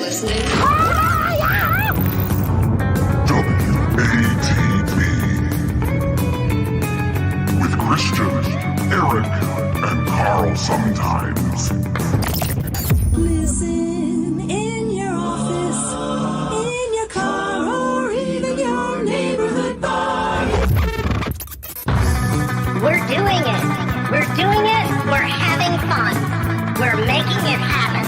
listening. WATP with Christian, Eric, and Carl sometimes. Listen in your office, in your car, or even your neighborhood bar. We're doing it. We're doing it. We're having fun. We're making it happen.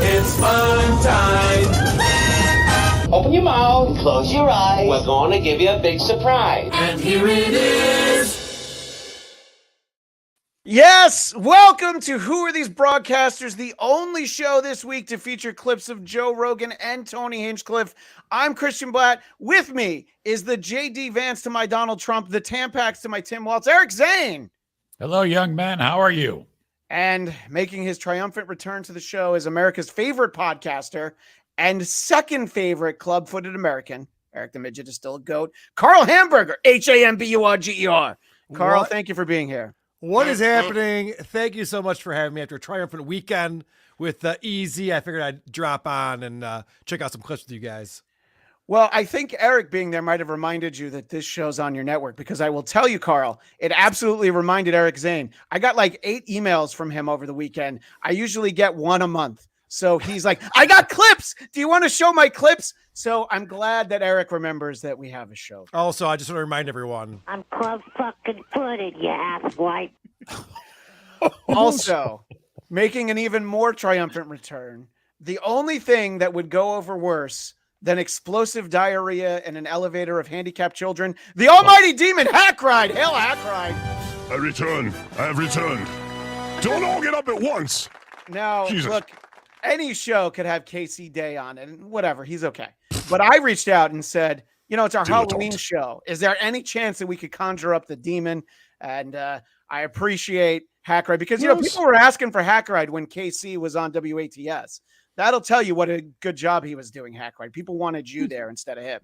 It's fun time. Open your mouth, close your eyes. We're going to give you a big surprise. And here it is. Yes, welcome to Who Are These Broadcasters, the only show this week to feature clips of Joe Rogan and Tony Hinchcliffe. I'm Christian Blatt. With me is the J.D. Vance to my Donald Trump, the Tampax to my Tim Waltz, Eric Zane. Hello, young man. How are you? And making his triumphant return to the show is America's favorite podcaster and second favorite club-footed American. Eric the Midget is still a goat. Karl Hamburger, Hamburger. Karl, thank you for being here. What is happening? Thank you so much for having me after a triumphant weekend with Easy. I figured I'd drop on and check out some clips with you guys. Well, I think Eric being there might have reminded you that this show's on your network, because I will tell you, Karl, it absolutely reminded Eric Zane. I got like 8 emails from him over the weekend. I usually get 1 a month. So he's like, I got clips. Do you want to show my clips? So I'm glad that Eric remembers that we have a show. Also, I just want to remind everyone. I'm club fucking footed, you asswipe. Also, making an even more triumphant return, the only thing that would go over worse than explosive diarrhea in an elevator of handicapped children, the almighty demon Hackride. Hail Hackride. I return. I have returned. Don't all get up at once. Now, Jesus. Look, any show could have Casey Day on it, and whatever, he's okay. But I reached out and said, you know, it's our Halloween show. Is there any chance that we could conjure up the demon? And I appreciate Hackride, because, you know, people were asking for Hackride when KC was on WATS. That'll tell you what a good job he was doing, Hackride. People wanted you there instead of him.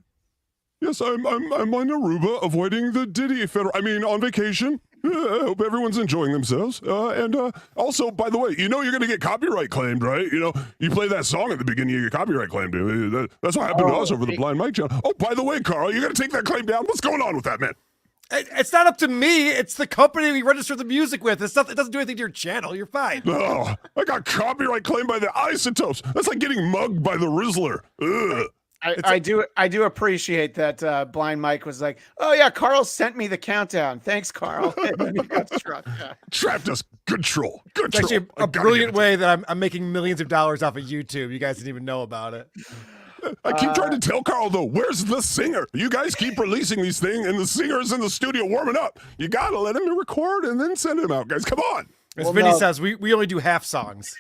Yes, I'm on Aruba avoiding the Diddy on vacation. I hope everyone's enjoying themselves. And also, by the way, you know you're going to get copyright claimed, right? You know, you play that song at the beginning, you get copyright claimed. That's what happened to us over the Blind Mike channel. Oh, by the way, Carl, you're going to take that claim down? What's going on with that, man? It's not up to me. It's the company we register the music with. It doesn't do anything to your channel. You're fine. Oh, I got copyright claimed by the Isotopes. That's like getting mugged by the Rizzler. Ugh. I do appreciate that Blind Mike was like, oh yeah, Carl sent me the countdown. Thanks, Carl. And then he got struck. Yeah. Trapped us. Good troll. Good It's troll. actually a brilliant way that I'm making millions of dollars off of YouTube. You guys didn't even know about it. I keep trying to tell Carl, though, where's the singer? You guys keep releasing these things, and the singer's in the studio warming up. You got to let him record and then send him out, guys. Come on. As Vinny says, we only do half songs.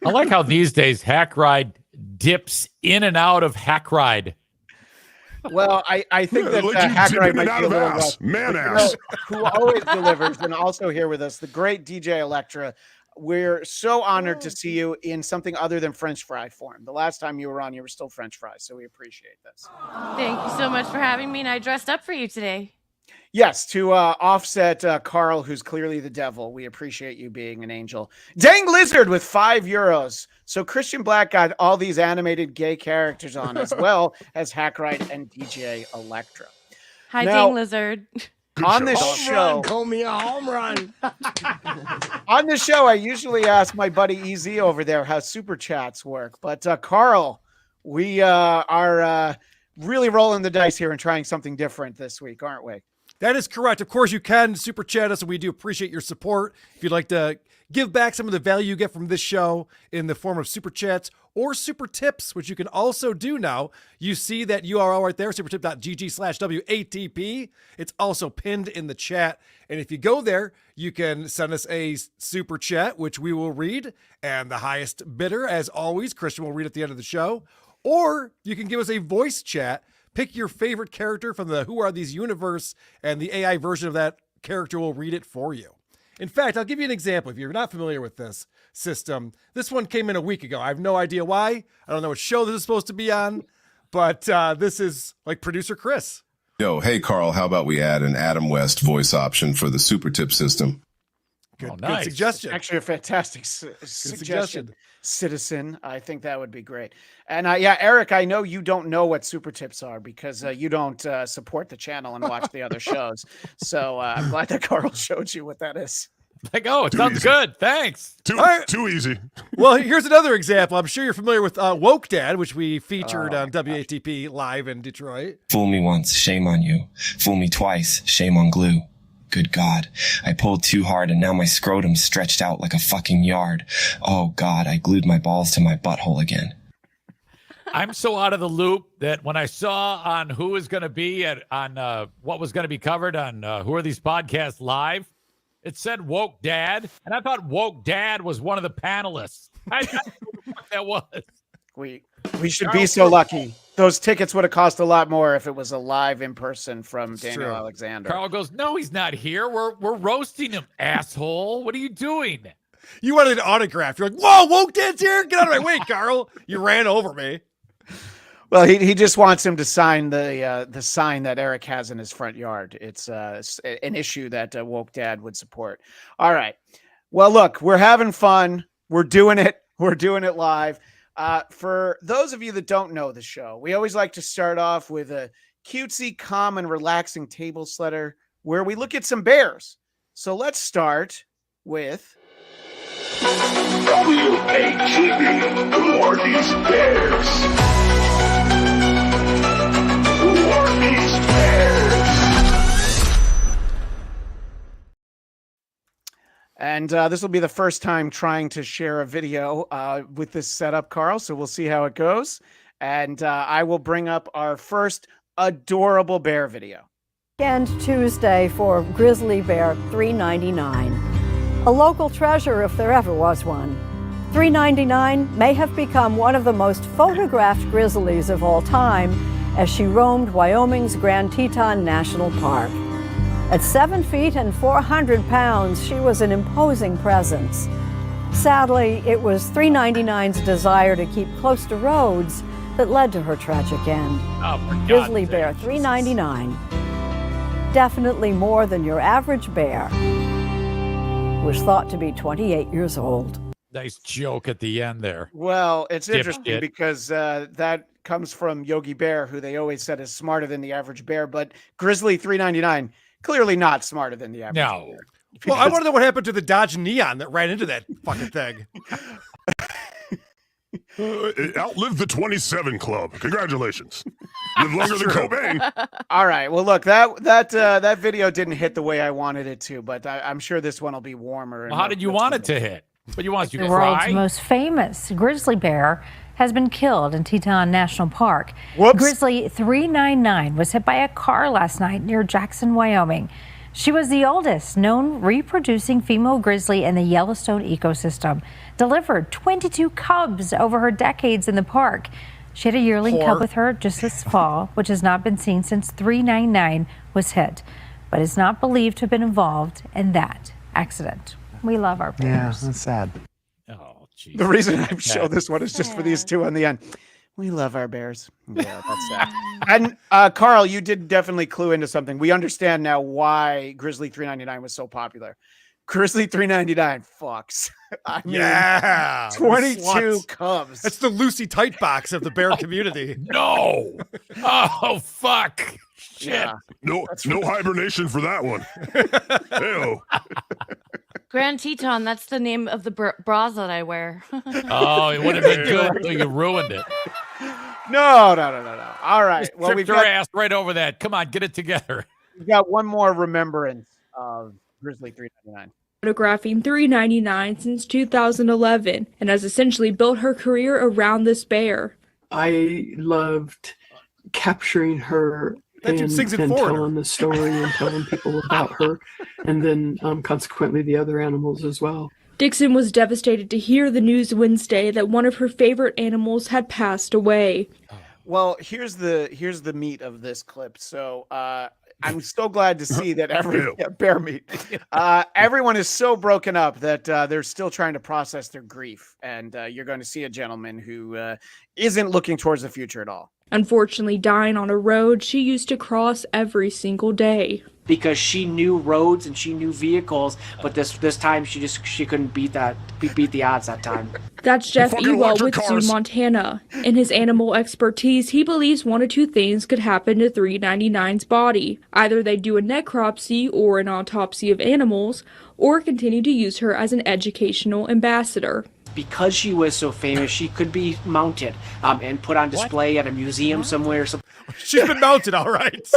I like how these days Hackride dips in and out of Hackride. Well, I think that like Hackride might out be a of little ass. rough. Man But, ass. who always delivers, and also here with us, the great DJ Electra. We're so honored to see you in something other than French fry form. The last time you were on, you were still French fries, so we appreciate this. Thank you so much for having me, and I dressed up for you today. Yes, to offset Carl, who's clearly the devil. We appreciate you being an angel. Dang Lizard with €5. So Christian Blatt got all these animated gay characters on, as well as Hackride and DJ Electra. Hi, Now- Dang Lizard. On this show, Call me a home run. on this show, I usually ask my buddy EZ over there how super chats work. But Carl, we are really rolling the dice here and trying something different this week, aren't we? That is correct. Of course, you can super chat us, and we do appreciate your support. If you'd like to give back some of the value you get from this show in the form of super chats or super tips, which you can also do now, you see that URL right there, supertip.gg/WATP. It's also pinned in the chat. And if you go there, you can send us a super chat, which we will read. And the highest bidder, as always, Christian will read at the end of the show. Or you can give us a voice chat. Pick your favorite character from the Who Are These universe, and the AI version of that character will read it for you. In fact, I'll give you an example. If you're not familiar with this system, this one came in a week ago. I have no idea why. I don't know what show this is supposed to be on, but this is like producer Chris. Yo, hey, Carl, how about we add an Adam West voice option for the super tip system? Good, nice. Good suggestion. Actually, a fantastic suggestion, suggestion. citizen. I think that would be great. And yeah, Eric, I know you don't know what super tips are because you don't support the channel and watch the other shows. So I'm glad that Karl showed you what that is. Like, oh, it Too sounds easy. good. Thanks. Too easy. Well, here's another example. I'm sure you're familiar with Woke Dad, which we featured on WATP live in Detroit. Fool me once, shame on you. Fool me twice, shame on glue. Good God. I pulled too hard and now my scrotum's stretched out like a fucking yard. Oh God, I glued my balls to my butthole again. I'm so out of the loop that when I saw on who was going to be on what was going to be covered on Who Are These Podcasts Live, it said Woke Dad, and I thought Woke Dad was one of the panelists. I didn't know who the fuck that was. We should be so lucky. Those tickets would have cost a lot more if it was a live in person from Daniel true. Alexander. Carl goes, no, he's not here. We're roasting him, asshole. What are you doing? You wanted an autograph. You're like, whoa, Woke Dad's here. Get out of my way, Carl. You ran over me. Well, he just wants him to sign the sign that Eric has in his front yard. It's an issue that Woke Dad would support. All right. Well, look, we're having fun. We're doing it. We're doing it live. For those of you that don't know the show, we always like to start off with a cutesy, calm, and relaxing table setter where we look at some bears. So let's start with WATV. Who are these bears? Who are these bears? And this will be the first time trying to share a video with this setup, Karl. So we'll see how it goes. And I will bring up our first adorable bear video. And Tuesday for Grizzly Bear 399. A local treasure if there ever was one. 399 may have become one of the most photographed grizzlies of all time as she roamed Wyoming's Grand Teton National Park. At 7 feet and 400 pounds, she was an imposing presence. Sadly, it was 399's desire to keep close to roads that led to her tragic end. Oh, for Grizzly God's Bear sake. 399. Definitely more than your average bear. Was thought to be 28 years old. Nice joke at the end there. Well, it's interesting Dipshit. because that comes from Yogi Bear, who they always said is smarter than the average bear. But Grizzly 399, clearly not smarter than the average No. bear. Well, I want to know what happened to the Dodge Neon that ran into that fucking thing. It outlived the 27 Club. Congratulations. Live longer than Cobain. All right. Well, look, that video didn't hit the way I wanted it to, but I'm sure this one will be warmer. and Well, how did you want it to hit? What you want? You The cry? world's most famous grizzly bear has been killed in Teton National Park. Whoops. Grizzly 399 was hit by a car last night near Jackson, Wyoming. She was the oldest known reproducing female grizzly in the Yellowstone ecosystem, delivered 22 cubs over her decades in the park. She had a yearling cub with her just this fall, which has not been seen since 399 was hit, but is not believed to have been involved in that accident. We love our bears. Yeah, that's sad. Oh, jeez. The reason I show this one is just for these two on the end. We love our bears. Yeah, that's sad. And Karl, you did definitely clue into something. We understand now why Grizzly 399 was so popular. Grizzly 399 fucks. I mean, Yeah. 22 sluts. cubs. That's the Lucy Tightbox of the bear community. No. Oh, fuck. Shit. Yeah. No hibernation for that one. Ew. Grand Teton, that's the name of the bras that I wear. Oh, it would have been good until you ruined it. No. All right. Just Well, tripped we've your got, ass right over that. Come on, get it together. we've got one more remembrance of Grizzly 399. Photographing 399 since 2011 and has essentially built her career around this bear. I loved capturing her That dude and sings in Florida. telling the story and telling people about her, and then consequently the other animals as well. Dixon was devastated to hear the news Wednesday that one of her favorite animals had passed away. Well, here's the meat of this clip. So I'm so glad to see that bear meat. Everyone is so broken up that they're still trying to process their grief, and you're going to see a gentleman who isn't looking towards the future at all. unfortunately dying on a road she used to cross every single day. Because she knew roads and she knew vehicles, but this time she couldn't beat the odds that time. That's Jeff Ewell with Zoo Montana. In his animal expertise, he believes one of two things could happen to 399's body. Either they do a necropsy or an autopsy of animals, or continue to use her as an educational ambassador. Because she was so famous, she could be mounted and put on display at a museum somewhere. She's been mounted, all right.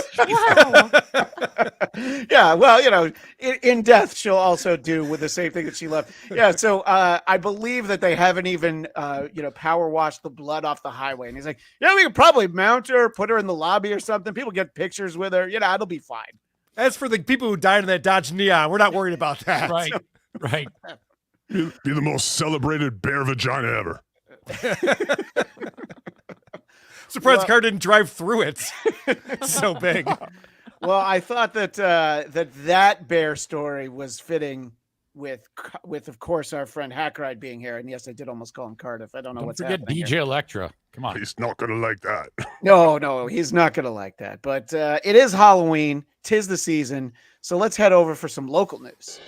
Yeah, well, in death, she'll also do with the same thing that she loved. Yeah, so I believe that they haven't even, power washed the blood off the highway. And he's like, yeah, we could probably mount her, put her in the lobby or something. People get pictures with her. It'll be fine. As for the people who died in that Dodge Neon, we're not worried about that. Right, right. Be the most celebrated bear vagina ever. Surprised the car didn't drive through it. It's so big. Well, I thought that that bear story was fitting with of course our friend Hackride being here, and yes, I did almost call him Cardiff. I don't know what's happening. Don't forget DJ Electra. Come on, he's not gonna like that. No, he's not gonna like that. But it is Halloween. 'Tis the season. So let's head over for some local news.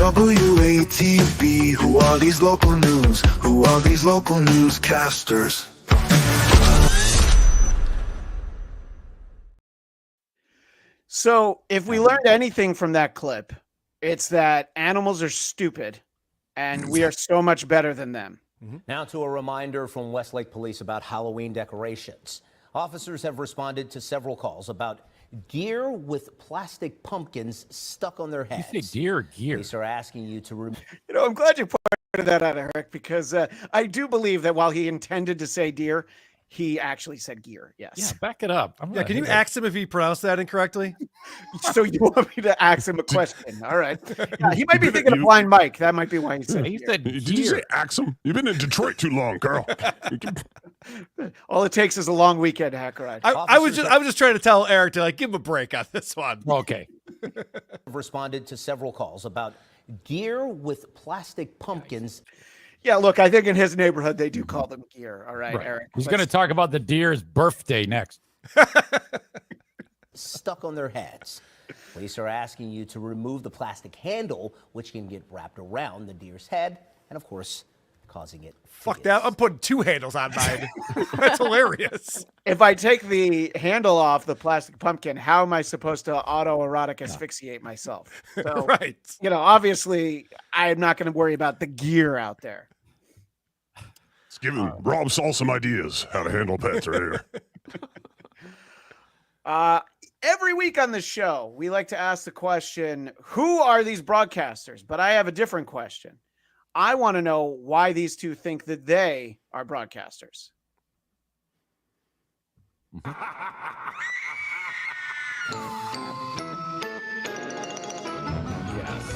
WATB, who are these local news? Who are these local newscasters? So if we learned anything from that clip, it's that animals are stupid and we are so much better than them. Now to a reminder from Westlake Police about Halloween decorations. Officers have responded to several calls about deer with plastic pumpkins stuck on their heads. You say deer, gear. Police are asking you to remove. I'm glad you pointed that out, Eric, because I do believe that while he intended to say deer, he actually said gear. Yes. Yeah, back it up. Can you ask him if he pronounced that incorrectly? So you want me to ask him a question? All right. Yeah, he might be thinking of Blind Mike. That might be why he said. He said, "Did you say ask him? You've been in Detroit too long, Carl." All it takes is a long weekend, Hackride. I was just trying to tell Eric to give him a break on this one. Okay. Responded to several calls about deer with plastic pumpkins. Yeah, look, I think in his neighborhood they do call them gear. All right, Eric. He's going to talk about the deer's birthday next. Stuck on their heads. Police are asking you to remove the plastic handle, which can get wrapped around the deer's head, and of course, causing it. Fuck that! I'm putting two handles on mine. That's hilarious. If I take the handle off the plastic pumpkin, how am I supposed to autoerotic asphyxiate myself? So, right. Obviously, I'm not going to worry about the gear out there. Let's give Rob Saul some ideas how to handle pets right here. Every week on the show, we like to ask the question, who are these broadcasters? But I have a different question. I want to know why these two think that they are broadcasters. Yes.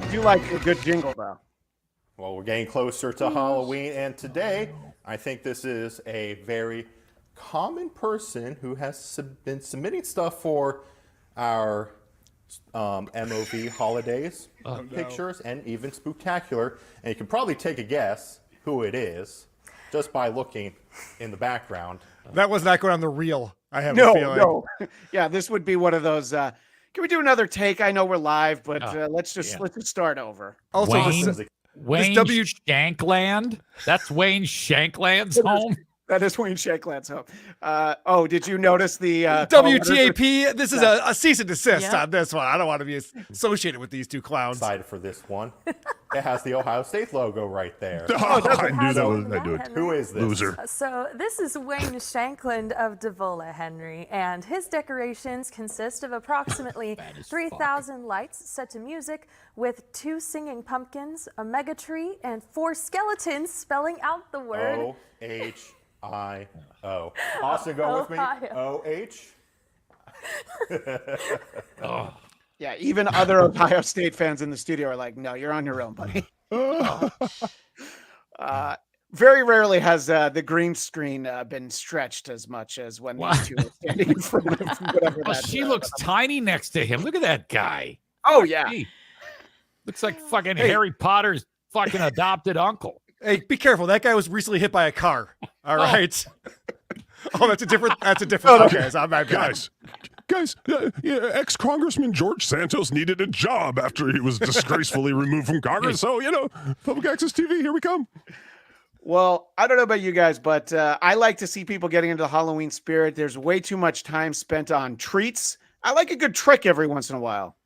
I do like a good jingle, though. Well, we're getting closer to Halloween, and today I think this is a very common person who has been submitting stuff for our MOV holidays pictures and even Spooktacular, and you can probably take a guess who it is just by looking in the background. That was not going on the reel. I have a feeling. No. Yeah, this would be one of those. Can we do another take? I know we're live, but let's just start over. Also, Wayne Shankland. That's Wayne Shankland's home. That is Wayne Shankland's home. Did you notice the WTAP? This is a cease and desist on this one. I don't want to be associated with these two clowns. Excited for this one. It has the Ohio State logo right there. I knew that was I do it. Who is this? Loser. So this is Wayne Shankland of Devola, Henry, and his decorations consist of approximately 3,000 lights set to music with 2 singing pumpkins, a mega tree, and 4 skeletons spelling out the word O-H-I-O. Austin, go with me. O-H. Yeah, even other Ohio State fans in the studio are like, no, you're on your own, buddy. Very rarely has the green screen been stretched as much as when these two are standing in front of whatever that She looks tiny next to him. Look at that guy. Oh, yeah. Hey, looks like fucking Harry Potter's fucking adopted uncle. Hey, be careful. That guy was recently hit by a car. All right. Oh, that's a different. Okay, so my bad. Guys, ex-Congressman George Santos needed a job after he was disgracefully removed from Congress. So, public access TV, here we come. Well, I don't know about you guys, but I like to see people getting into the Halloween spirit. There's way too much time spent on treats. I like a good trick every once in a while.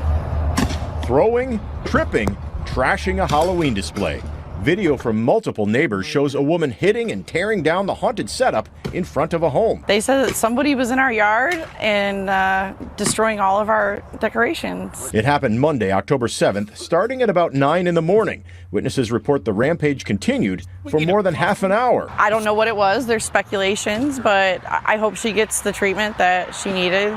Throwing, tripping, trashing a Halloween display. Video from multiple neighbors shows a woman hitting and tearing down the haunted setup in front of a home. They said that somebody was in our yard and destroying all of our decorations. It happened Monday, October 7th, starting at about 9 in the morning. Witnesses report the rampage continued for more than half an hour. I don't know what it was. There's speculations, but I hope she gets the treatment that she needed.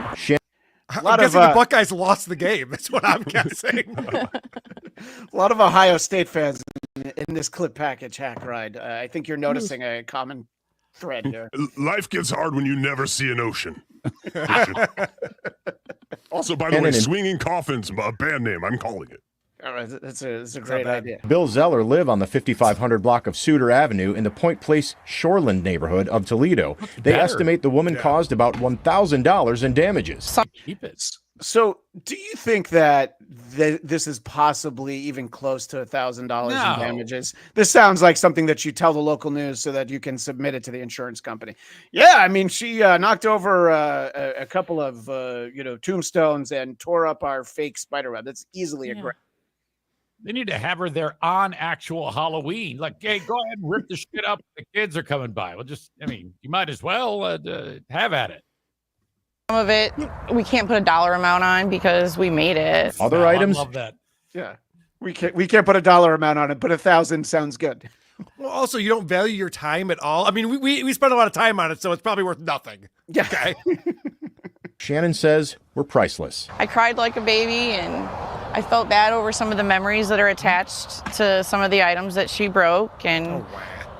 I'm guessing the Buckeyes lost the game. That's what I'm guessing. A lot of Ohio State fans in this clip package, Hackride. I think you're noticing a common thread here. Life gets hard when you never see an ocean. Also, by the way, Swinging Coffins, a band name. I'm calling it. All right, that's a great idea. Bill Zeller live on the 5500 block of Suter Avenue in the Point Place Shoreland neighborhood of Toledo. They estimate the woman caused about $1,000 in damages. Keep it. So, do you think that this is possibly even close to $1,000 in damages? This sounds like something that you tell the local news so that you can submit it to the insurance company. Yeah, I mean, she knocked over a couple of tombstones and tore up our fake spider web. That's easily a great. They need to have her there on actual Halloween. Like, hey, go ahead and rip the shit up. The kids are coming by. Well, you might as well have at it. Some of it we can't put a dollar amount on because we made it. Other items? I love that. Yeah, we can't put a dollar amount on it, but 1,000 sounds good. Well, also, you don't value your time at all. I mean, we spend a lot of time on it, so it's probably worth nothing. Yeah. Okay. Shannon says we're priceless. I cried like a baby, and I felt bad over some of the memories that are attached to some of the items that she broke. And,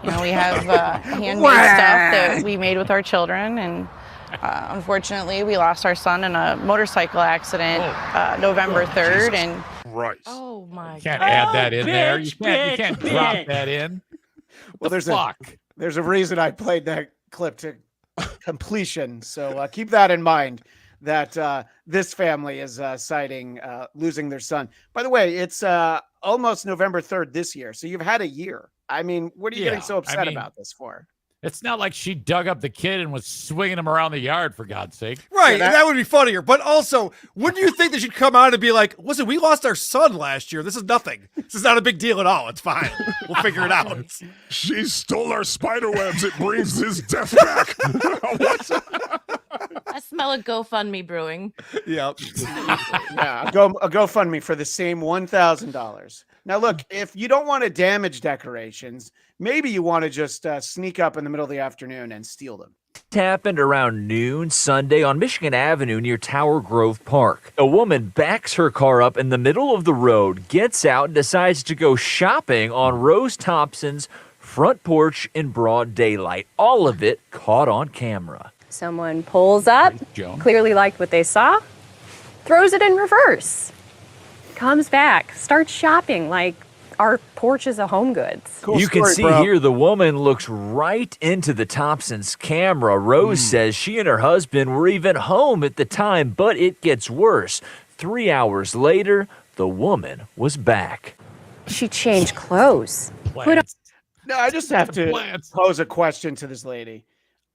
we have handmade stuff that we made with our children. And unfortunately, we lost our son in a motorcycle accident November 3rd. And oh my God. Can't add that in there. You can't drop that in. Well, there's a reason I played that clip to completion. So keep that in mind, that this family is citing losing their son. By the way, it's almost November 3rd this year. So you've had a year. I mean, what are you getting so upset about this for? It's not like she dug up the kid and was swinging him around the yard, for God's sake. Right, that would be funnier. But also, wouldn't you think that she'd come out and be like, listen, we lost our son last year. This is nothing. This is not a big deal at all. It's fine. We'll figure it out. She stole our spider webs. It brings his death back. I smell a GoFundMe brewing. Yep. Yeah, a GoFundMe for the same $1,000. Now, look, if you don't want to damage decorations, maybe you want to just sneak up in the middle of the afternoon and steal them. It happened around noon Sunday on Michigan Avenue near Tower Grove Park. A woman backs her car up in the middle of the road, gets out, and decides to go shopping on Rose Thompson's front porch in broad daylight. All of it caught on camera. Someone pulls up, clearly liked what they saw, throws it in reverse, comes back, starts shopping like our porch is a home goods. You can see here the woman looks right into the Thompsons' camera. Rose says she and her husband were even home at the time, but it gets worse. 3 hours later, the woman was back. She changed clothes. No, I just have to pose a question to this lady.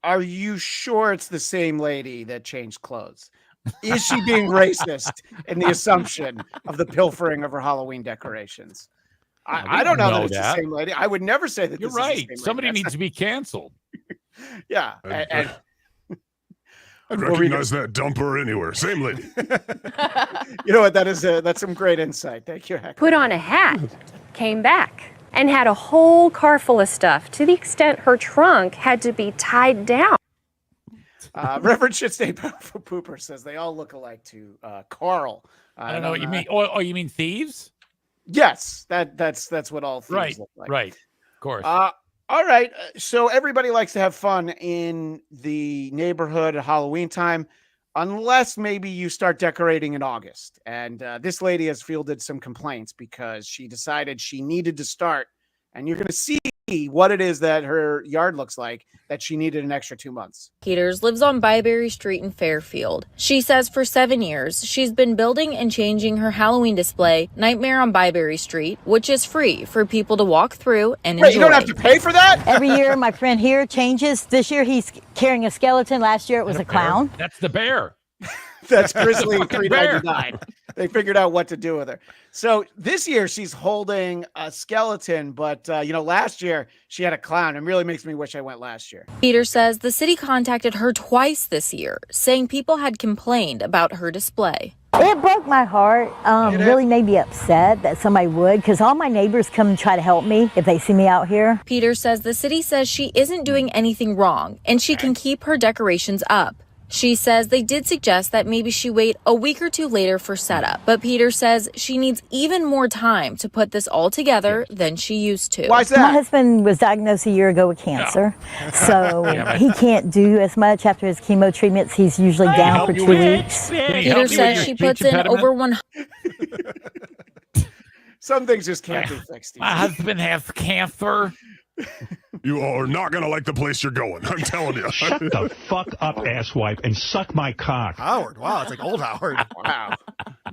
Are you sure it's the same lady that changed clothes? Is she being racist in the assumption of the pilfering of her Halloween decorations? I don't know that it's the same lady. I would never say that. You're this right. Is the same Somebody lady. needs to be canceled. Yeah. I'd recognize that dumper anywhere. Same lady. You know what? That's some great insight. Thank you, Hacker. Put on a hat, came back, and had a whole car full of stuff to the extent her trunk had to be tied down. Reverend Shitstain Powerful Pooper says they all look alike to Carl. I don't know what you mean. Oh, you mean thieves? Yes, that's what all thieves look like. Right. Of course. All right. So everybody likes to have fun in the neighborhood at Halloween time, unless maybe you start decorating in August. And this lady has fielded some complaints because she decided she needed to start and you're going to see what it is that her yard looks like, that she needed an extra 2 months. Peters lives on Byberry Street in Fairfield. She says for 7 years, she's been building and changing her Halloween display, Nightmare on Byberry Street, which is free for people to walk through and enjoy. You don't have to pay for that? Every year, my friend here changes. This year, he's carrying a skeleton. Last year, it was a clown. That's the bear. That's Grizzly $3.99. They figured out what to do with her. So this year she's holding a skeleton, but last year she had a clown. It really makes me wish I went last year. Peters says the city contacted her twice this year, saying people had complained about her display. It broke my heart. Really made me upset that somebody would, because all my neighbors come and try to help me if they see me out here. Peters says the city says she isn't doing anything wrong and she can keep her decorations up. She says they did suggest that maybe she wait a week or two later for setup, but Peters says she needs even more time to put this all together than she used to. Why's that? My husband was diagnosed a year ago with cancer, so he can't do as much after his chemo treatments. He's usually down for 2 weeks. Peters says she puts in over 100. Some things just can't be fixed. My husband has cancer. You are not going to like the place you're going. I'm telling you. Shut the fuck up, asswipe, and suck my cock. Howard. Wow, it's like old Howard. Wow.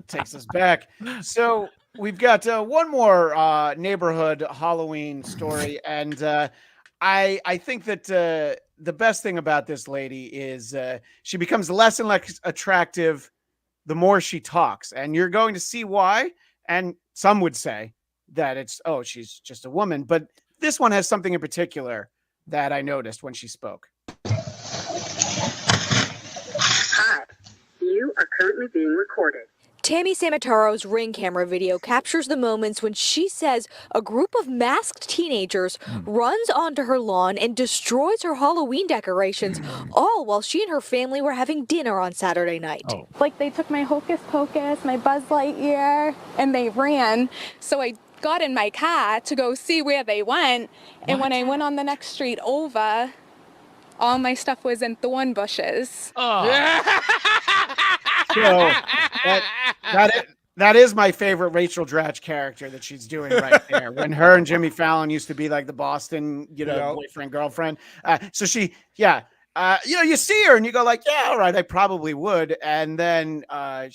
Takes us back. So we've got one more neighborhood Halloween story. And I think that the best thing about this lady is she becomes less and less attractive the more she talks. And you're going to see why. And some would say that she's just a woman. But this one has something in particular that I noticed when she spoke. Hi, you are currently being recorded. Tammy Samataro's Ring camera video captures the moments when she says a group of masked teenagers runs onto her lawn and destroys her Halloween decorations, all while she and her family were having dinner on Saturday night. Like, they took my Hocus Pocus, my Buzz Lightyear, and they ran. So I got in my car to go see where they went, and when I went on the next street over, all my stuff was in thorn bushes. So that is my favorite Rachel Dratch character that she's doing right there. When her and Jimmy Fallon used to be like the Boston, boyfriend, girlfriend. So she, you see her and you go like, yeah, all right, I probably would. And then I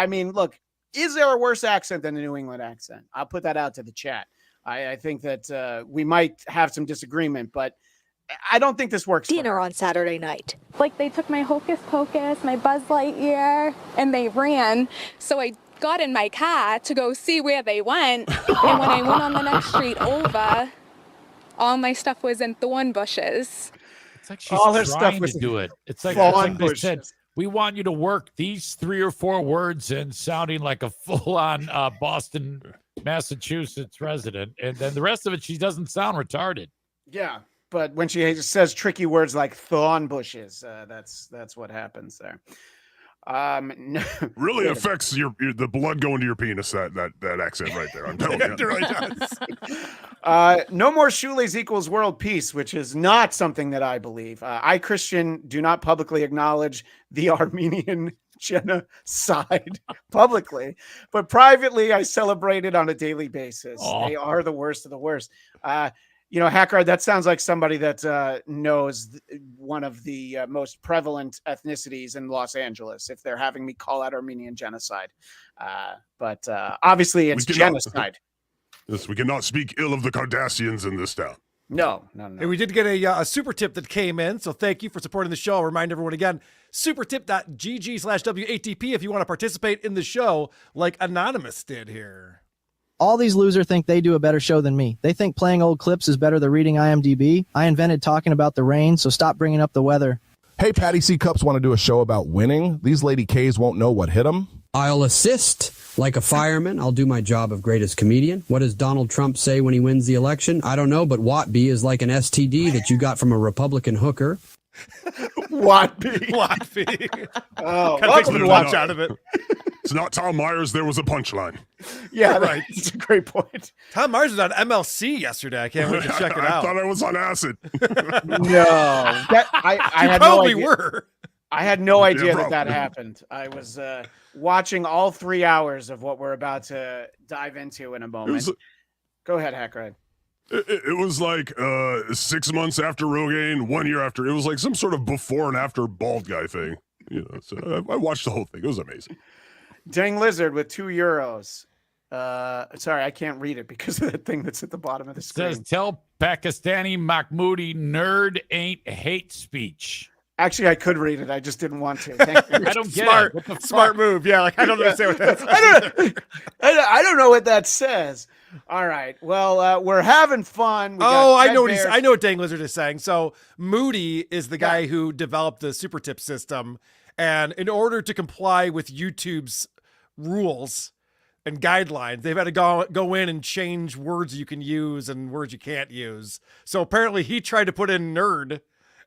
mean, look, is there a worse accent than the New England accent? I'll put that out to the chat. I think that we might have some disagreement, but I don't think this works. Dinner on Saturday night. Like, they took my Hocus Pocus, my Buzz Lightyear, and they ran. So I got in my car to go see where they went, and when I went on the next street over, all my stuff was in thorn bushes. It's like she's all her stuff was to do it. It's like they said, we want you to work these 3 or 4 words in sounding like a full-on Boston, Massachusetts resident, and then the rest of it, she doesn't sound retarded. Yeah. But when she says tricky words like thorn bushes, that's what happens there. Really affects the blood going to your penis. That accent right there. I'm telling you. It really does. No more shoelace equals world peace, which is not something that I believe. I, Christian, do not publicly acknowledge the Armenian genocide publicly, but privately I celebrate it on a daily basis. They are the worst of the worst. Hackride, that sounds like somebody that knows one of the most prevalent ethnicities in Los Angeles, if they're having me call out Armenian genocide. But obviously it's genocide. Yes, we cannot speak ill of the Cardassians in this town. No. And we did get a super tip that came in, so thank you for supporting the show. I'll remind everyone again, supertip.gg/WATP if you want to participate in the show like Anonymous did here. All these losers think they do a better show than me. They think playing old clips is better than reading IMDb. I invented talking about the rain, so stop bringing up the weather. Hey, Patty C. Cups want to do a show about winning. These Lady K's won't know what hit them. I'll assist like a fireman. I'll do my job of greatest comedian. What does Donald Trump say when he wins the election? I don't know, but Watby is like an STD that you got from a Republican hooker. Watby. Oh, takes a watch out of it. It's not Tom Myers. There was a punchline. Yeah, right. It's a great point. Tom Myers was on MLC yesterday. I can't wait to check it out. I thought I was on acid. No, I had no idea. Were. I had no idea that happened. I was watching all 3 hours of what we're about to dive into in a moment. Go ahead, Hackride. It was like 6 months after Rogan, 1 year after. It was like some sort of before and after bald guy thing. You know, so I watched the whole thing. It was amazing. Dang Lizard with €2. Sorry, I can't read it because of that thing that's at the bottom of the screen. Says, tell Pakistani Mahmoudi nerd ain't hate speech. Actually, I could read it. I just didn't want to. Thank you. I don't get Smart, it. What the fuck? smart move. Yeah, like I don't understand what that's. I don't know what that says. All right. Well, we're having fun. Oh, I know what I know what Dang Lizard is saying. So Moody is the guy who developed the super tip system, and in order to comply with YouTube's rules and guidelines, they've had to go in and change words you can use and words you can't use. So apparently he tried to put in nerd,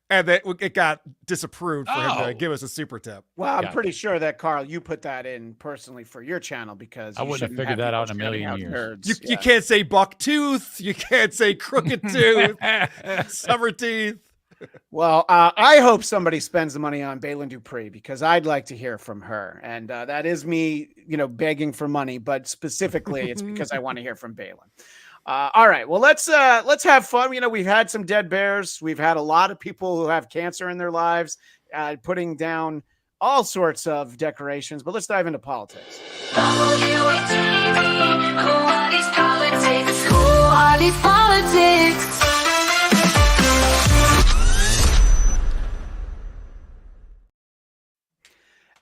and it got disapproved for him to give us a super tip. Well, I'm pretty sure that, Carl, you put that in personally for your channel because I wouldn't have figured that out in a million years. Nerds. You can't say buck tooth. You can't say crooked tooth. Summer teeth. Well, I hope somebody spends the money on Balin Dupree because I'd like to hear from her. And that is me, begging for money, but specifically it's because I want to hear from Balin. All right. Well, let's have fun. We've had some dead bears. We've had a lot of people who have cancer in their lives, putting down all sorts of decorations, but let's dive into politics. Who are these politics? Who are these politics?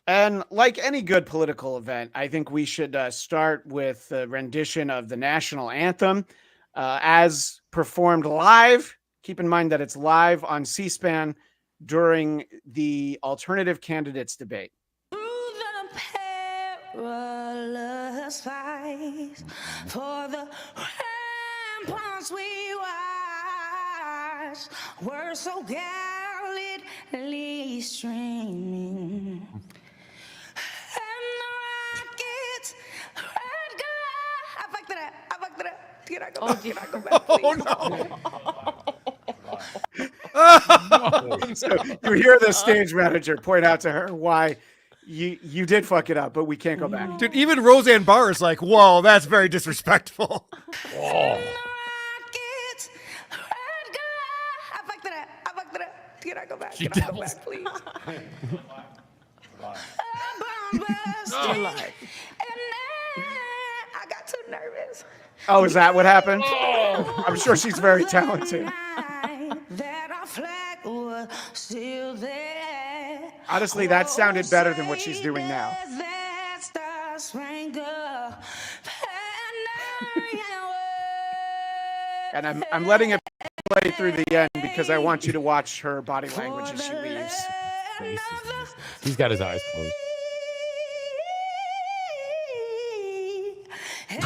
And like any good political event, I think we should start with a rendition of the national anthem as performed live. Keep in mind that it's live on C-SPAN during the alternative candidates debate. Perilous fight for the ramparts we watch were so gallantly streaming. So you hear the stage manager point out to her why you did fuck it up, but we can't go back. Dude, even Roseanne Barr is like, whoa, that's very disrespectful. Oh. Can I go back? Can I go back, please? I got too nervous. Oh, is that what happened? Oh. I'm sure she's very talented. Honestly, that sounded better than what she's doing now. And I'm letting it play through the end because I want you to watch her body language as she leaves. He's got his eyes closed.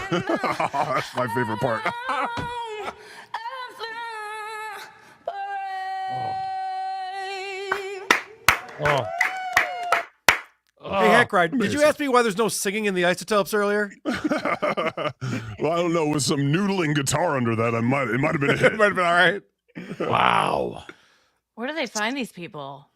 That's my favorite part. Hey, Hackride, did you ask me why there's no singing in the Isotopes earlier? Well, I don't know. With some noodling guitar under that, it might have been a hit. It might have been all right. Wow. Where do they find these people?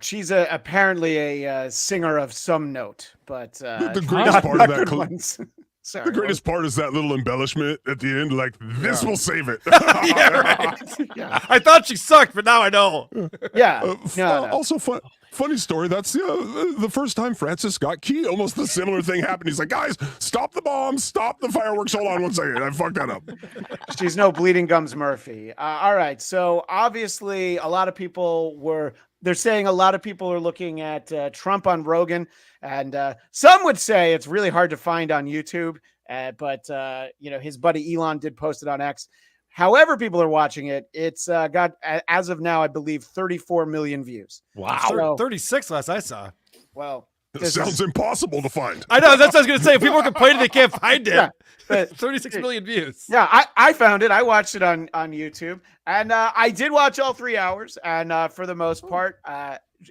She's apparently a singer of some note, but the greatest part of that ones. Sorry, the greatest part is that little embellishment at the end, like this will save it. Yeah, right. Yeah. I thought she sucked, but now I know. Yeah. No. Also, funny story. That's the first time Francis got key. Almost the similar thing happened. He's like, guys, stop the bombs, stop the fireworks. Hold on 1 second. I fucked that up. She's no Bleeding Gums Murphy. All right. So obviously, a lot of people they're saying a lot of people are looking at Trump on Rogan, and some would say it's really hard to find on YouTube. But his buddy Elon did post it on X. However, people are watching it. It's got, as of now, I believe 34 million views. Wow. So, 36 last I saw. Well, it sounds impossible to find. I know. That's what I was going to say. People are complaining they can't find it. Yeah, but 36 million views. Yeah, I found it. I watched it on YouTube, and I did watch all 3 hours. And for the most part,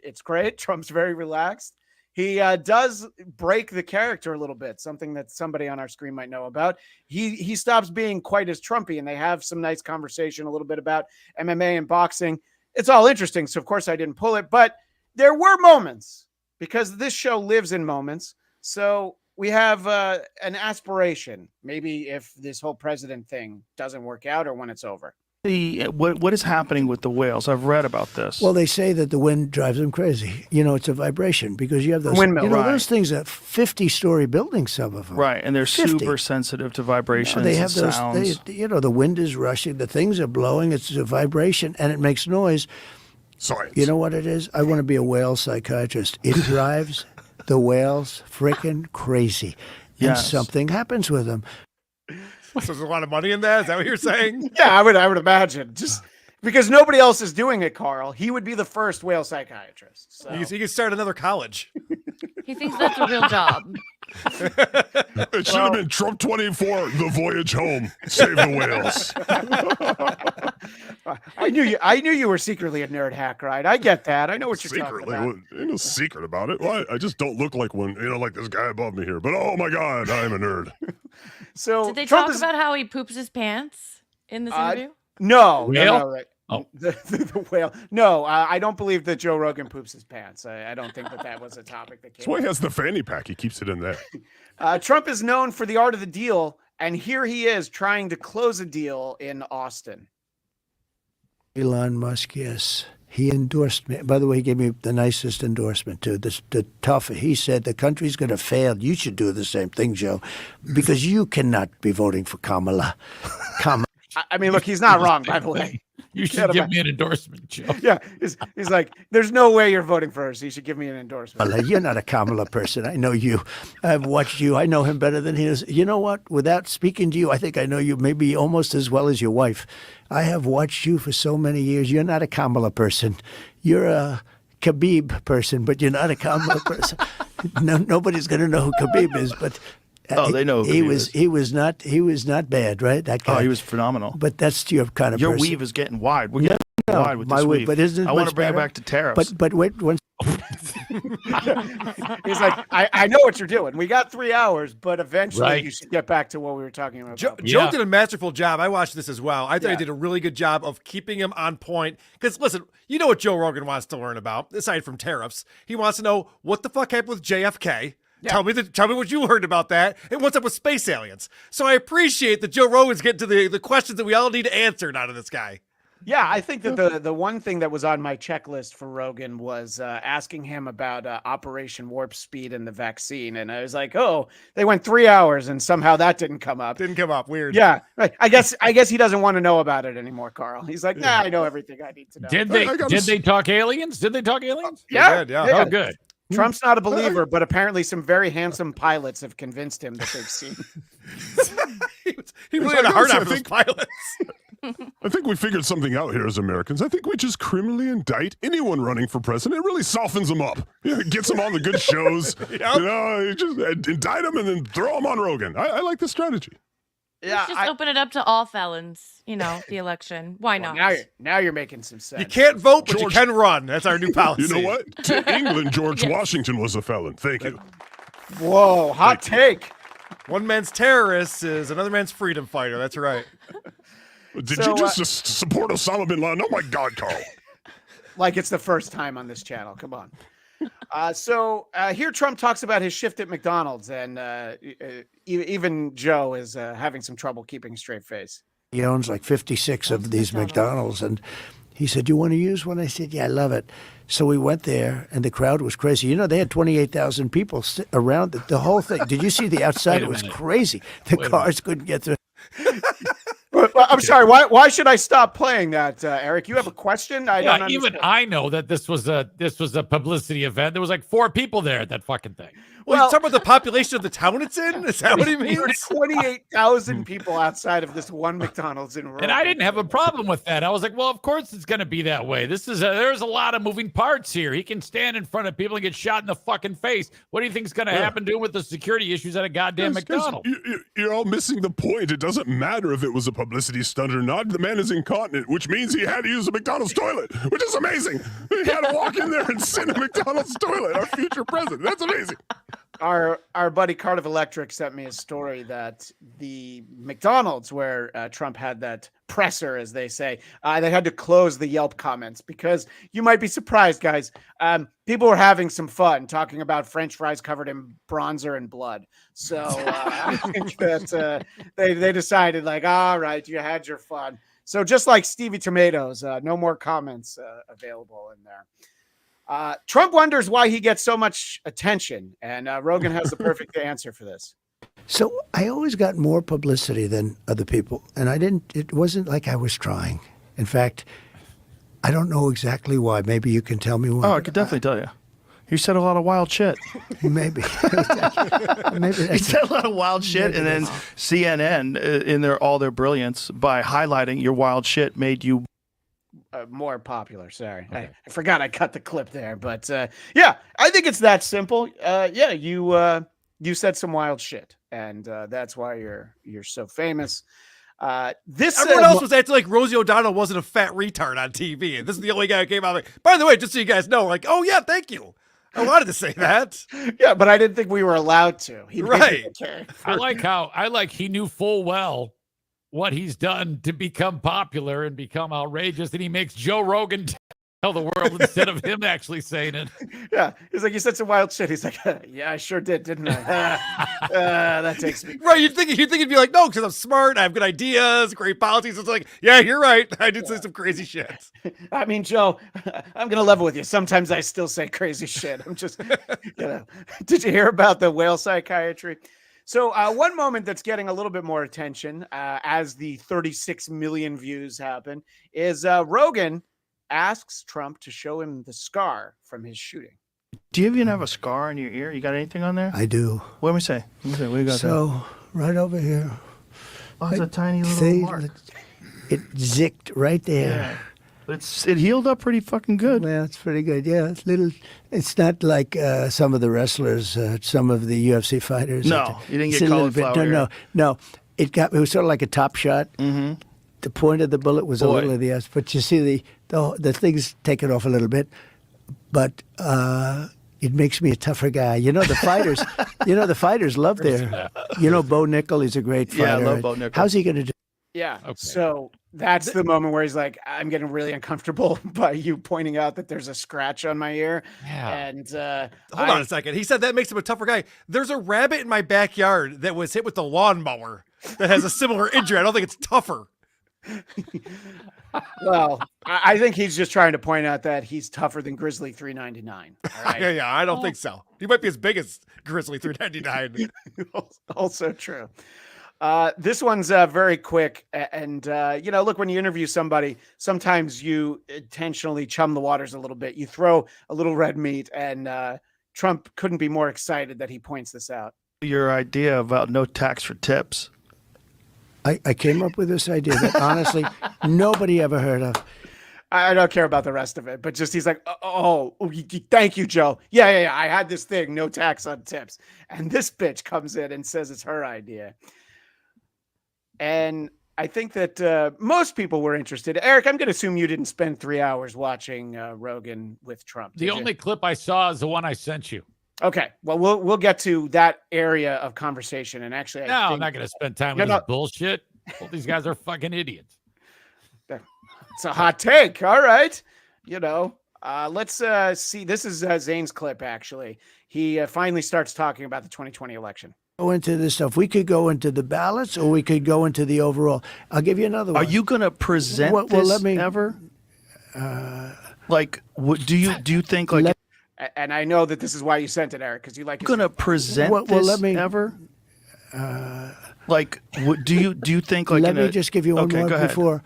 it's great. Trump's very relaxed. He does break the character a little bit, something that somebody on our screen might know about. He stops being quite as Trumpy, and they have some nice conversation a little bit about MMA and boxing. It's all interesting, so of course I didn't pull it, but there were moments because this show lives in moments. So we have an aspiration. Maybe if this whole president thing doesn't work out, or when it's over. What is happening with the whales? I've read about this. Well, they say that the wind drives them crazy. It's a vibration because you have those windmill. Those things are 50-story buildings, some of them. Right, and they're 50. super sensitive to vibrations. They have and those. sounds. The wind is rushing, the things are blowing. It's a vibration, and it makes noise. Science. You know what it is? I want to be a whale psychiatrist. It drives the whales freaking crazy, and something happens with them. So there's a lot of money in that? Is that what you're saying? Yeah, I would imagine. Just because nobody else is doing it, Carl. He would be the first whale psychiatrist. So. You can start another college. He thinks that's a real job. It should have been Trump 24, The Voyage Home, Save the Whales. I knew you were secretly a nerd, Hackride. I get that. I know what you're talking about. Ain't no secret about it. Well, I just don't look like one, like this guy above me here. But oh my God, I'm a nerd. So did they Trump talk about how he poops his pants in this interview? No. Whale? Oh, the whale. No, I don't believe that Joe Rogan poops his pants. I don't think that was a topic that came. That's why he has the fanny pack. He keeps it in there. Trump is known for the art of the deal, and here he is trying to close a deal in Austin. Elon Musk, yes. He endorsed me. By the way, he gave me the nicest endorsement, too. The tough. He said, the country's going to fail. You should do the same thing, Joe, because you cannot be voting for Kamala. I mean, look, he's not wrong, by the way. You should give me an endorsement, Joe. Yeah, he's like, there's no way you're voting for her, so you should give me an endorsement. Well, you're not a Kamala person. I know you. I've watched you. I know him better than he is. You know what? Without speaking to you, I think I know you maybe almost as well as your wife. I have watched you for so many years. You're not a Kamala person. You're a Khabib person, but you're not a Kamala person. Nobody's going to know who Khabib is, but... they know who he was not bad, right? That guy. Oh, he was phenomenal. But that's your kind of your person. weave is getting wide. We're getting wide with my this weave. But isn't it I want much to bring better? it back to tariffs. But wait, once He's like, I know what you're doing. We got 3 hours, but eventually you should get back to what we were talking about. Joe did a masterful job. I watched this as well. I thought he did a really good job of keeping him on point. Because listen, you know what Joe Rogan wants to learn about, aside from tariffs. He wants to know what the fuck happened with JFK. Yeah. Tell me what you heard about that, and what's up with space aliens. So I appreciate that Joe Rogan's getting to the questions that we all need answered out of this guy. Yeah, I think that the one thing that was on my checklist for Rogan was asking him about Operation Warp Speed and the vaccine, and I was like, oh, they went 3 hours, and somehow that didn't come up. Didn't come up. Weird. Yeah, I guess he doesn't want to know about it anymore, Carl. He's like, nah, I know everything I need to know. Did they talk aliens? Did they talk aliens? Yeah. Oh, good. Trump's not a believer, but apparently some very handsome pilots have convinced him that they've seen. he really had a heart out for those pilots. I think we figured something out here as Americans. I think we just criminally indict anyone running for president. It really softens them up. It gets them on the good shows. You just indict them and then throw them on Rogan. I like the strategy. Let's just open it up to all felons, the election. Why not? Now you're making some sense. You can't vote, but you can run. That's our new policy. You know what? To England, George Washington was a felon. Thank you. Whoa, hot take. One man's terrorist is another man's freedom fighter. That's right. Did you just support Osama bin Laden? Oh, my God, Carl. Like it's the first time on this channel. Come on. So here Trump talks about his shift at McDonald's, and even Joe is having some trouble keeping a straight face. he owns like 56 of these McDonald's, and he said, "You want to use one?" I said, "Yeah, I love it." So we went there, and the crowd was crazy. They had 28,000 people around the whole thing. Did you see the outside? It was crazy. The cars couldn't get through. I'm sorry. Why should I stop playing that, Eric? You have a question? I don't understand. Even I know that this was a publicity event. There was like 4 people there at that fucking thing. Well, he's talking about the population of the town it's in? Is that what he means? 28,000 people outside of this one McDonald's in Rogan. And I didn't have a problem with that. I was like, well, of course it's going to be that way. There's a lot of moving parts here. He can stand in front of people and get shot in the fucking face. What do you think is going to happen to him with the security issues at a goddamn McDonald's? You're all missing the point. It doesn't matter if it was a publicity stunt or not. The man is incontinent, which means he had to use a McDonald's toilet, which is amazing. He had to walk in there and sit in a McDonald's toilet, our future president. That's amazing. Our buddy Cardiff Electric sent me a story that the McDonald's where Trump had that presser, as they say, they had to close the Yelp comments because you might be surprised, guys. People were having some fun talking about French fries covered in bronzer and blood. So I think that they decided, like, all right, you had your fun. So just like Stevie Tomatoes, no more comments available in there. Trump wonders why he gets so much attention, and Rogan has the perfect answer for this. So I always got more publicity than other people, and it wasn't like I was trying. In fact, I don't know exactly why. Maybe you can tell me why. Oh, I could definitely tell you. You said a lot of wild shit. Maybe. You said a lot of wild shit, and then CNN, in all their brilliance, by highlighting your wild shit, made you more popular. Sorry, okay. I forgot I cut the clip there, but yeah, I think it's that simple. Yeah, you said some wild shit, and that's why you're so famous. Everyone else was acting like Rosie O'Donnell wasn't a fat retard on TV, and this is the only guy who came out like, by the way, just so you guys know, like, oh yeah, thank you. I wanted to say that. Yeah, but I didn't think we were allowed to. Right. I like he knew full well what he's done to become popular and become outrageous, and he makes Joe Rogan tell the world instead of him actually saying it. Yeah, he's like, you said some wild shit. He's like, yeah, I sure did, didn't I? That takes me. Right, you'd think he'd be like, no, because I'm smart, I have good ideas, great policies. It's like, yeah, you're right. I did say some crazy shit. I mean, Joe, I'm gonna level with you. Sometimes I still say crazy shit. I'm just, Did you hear about the whale psychiatry? So one moment that's getting a little bit more attention as the 36 million views happen is Rogan asks Trump to show him the scar from his shooting. Do you even have a scar on your ear? You got anything on there? I do. What do we say? What do you got there? Right over here. Oh, it's a tiny little mark. It zicked right there. Yeah. It healed up pretty fucking good. Well, it's pretty good. Yeah, it's little. It's not like some of the wrestlers, some of the UFC fighters. No, you didn't get cauliflower. No. It was sort of like a top shot. Mm-hmm. The point of the bullet was a little of the ass, but you see the thing's taken off a little bit, but it makes me a tougher guy. You know the fighters. The fighters love their. Bo Nickel. He's a great fighter. Yeah, I love Bo Nickel. How's he going to do? Yeah. Okay. So that's the moment where he's like, I'm getting really uncomfortable by you pointing out that there's a scratch on my ear. Yeah. And hold on a second. He said that makes him a tougher guy. There's a rabbit in my backyard that was hit with a lawnmower that has a similar injury. I don't think it's tougher. Well, I think he's just trying to point out that he's tougher than Grizzly 399. All right? Yeah, I don't think so. He might be as big as Grizzly 399. Also true. This one's very quick. And, look, when you interview somebody, sometimes you intentionally chum the waters a little bit. You throw a little red meat, and Trump couldn't be more excited that he points this out. Your idea about no tax for tips. I came up with this idea that honestly nobody ever heard of. I don't care about the rest of it, but just he's like, thank you, Joe. Yeah. I had this thing, no tax on tips. And this bitch comes in and says it's her idea. And I think that most people were interested. Eric, I'm going to assume you didn't spend 3 hours watching Rogan with Trump. The only clip I saw is the one I sent you. Okay, well, we'll get to that area of conversation. And actually, I'm not going to spend time with this bullshit. Well, these guys are fucking idiots. It's a hot take. All right. Let's see. This is Zane's clip, actually. He finally starts talking about the 2020 election. Go into this stuff. We could go into the ballots or we could go into the overall. I'll give you another one. Are you going to present this ever? Do you think like... And I know that this is why you sent it, Eric, because you like. Going to present this ever? Do you think like? Let me just give you one more before.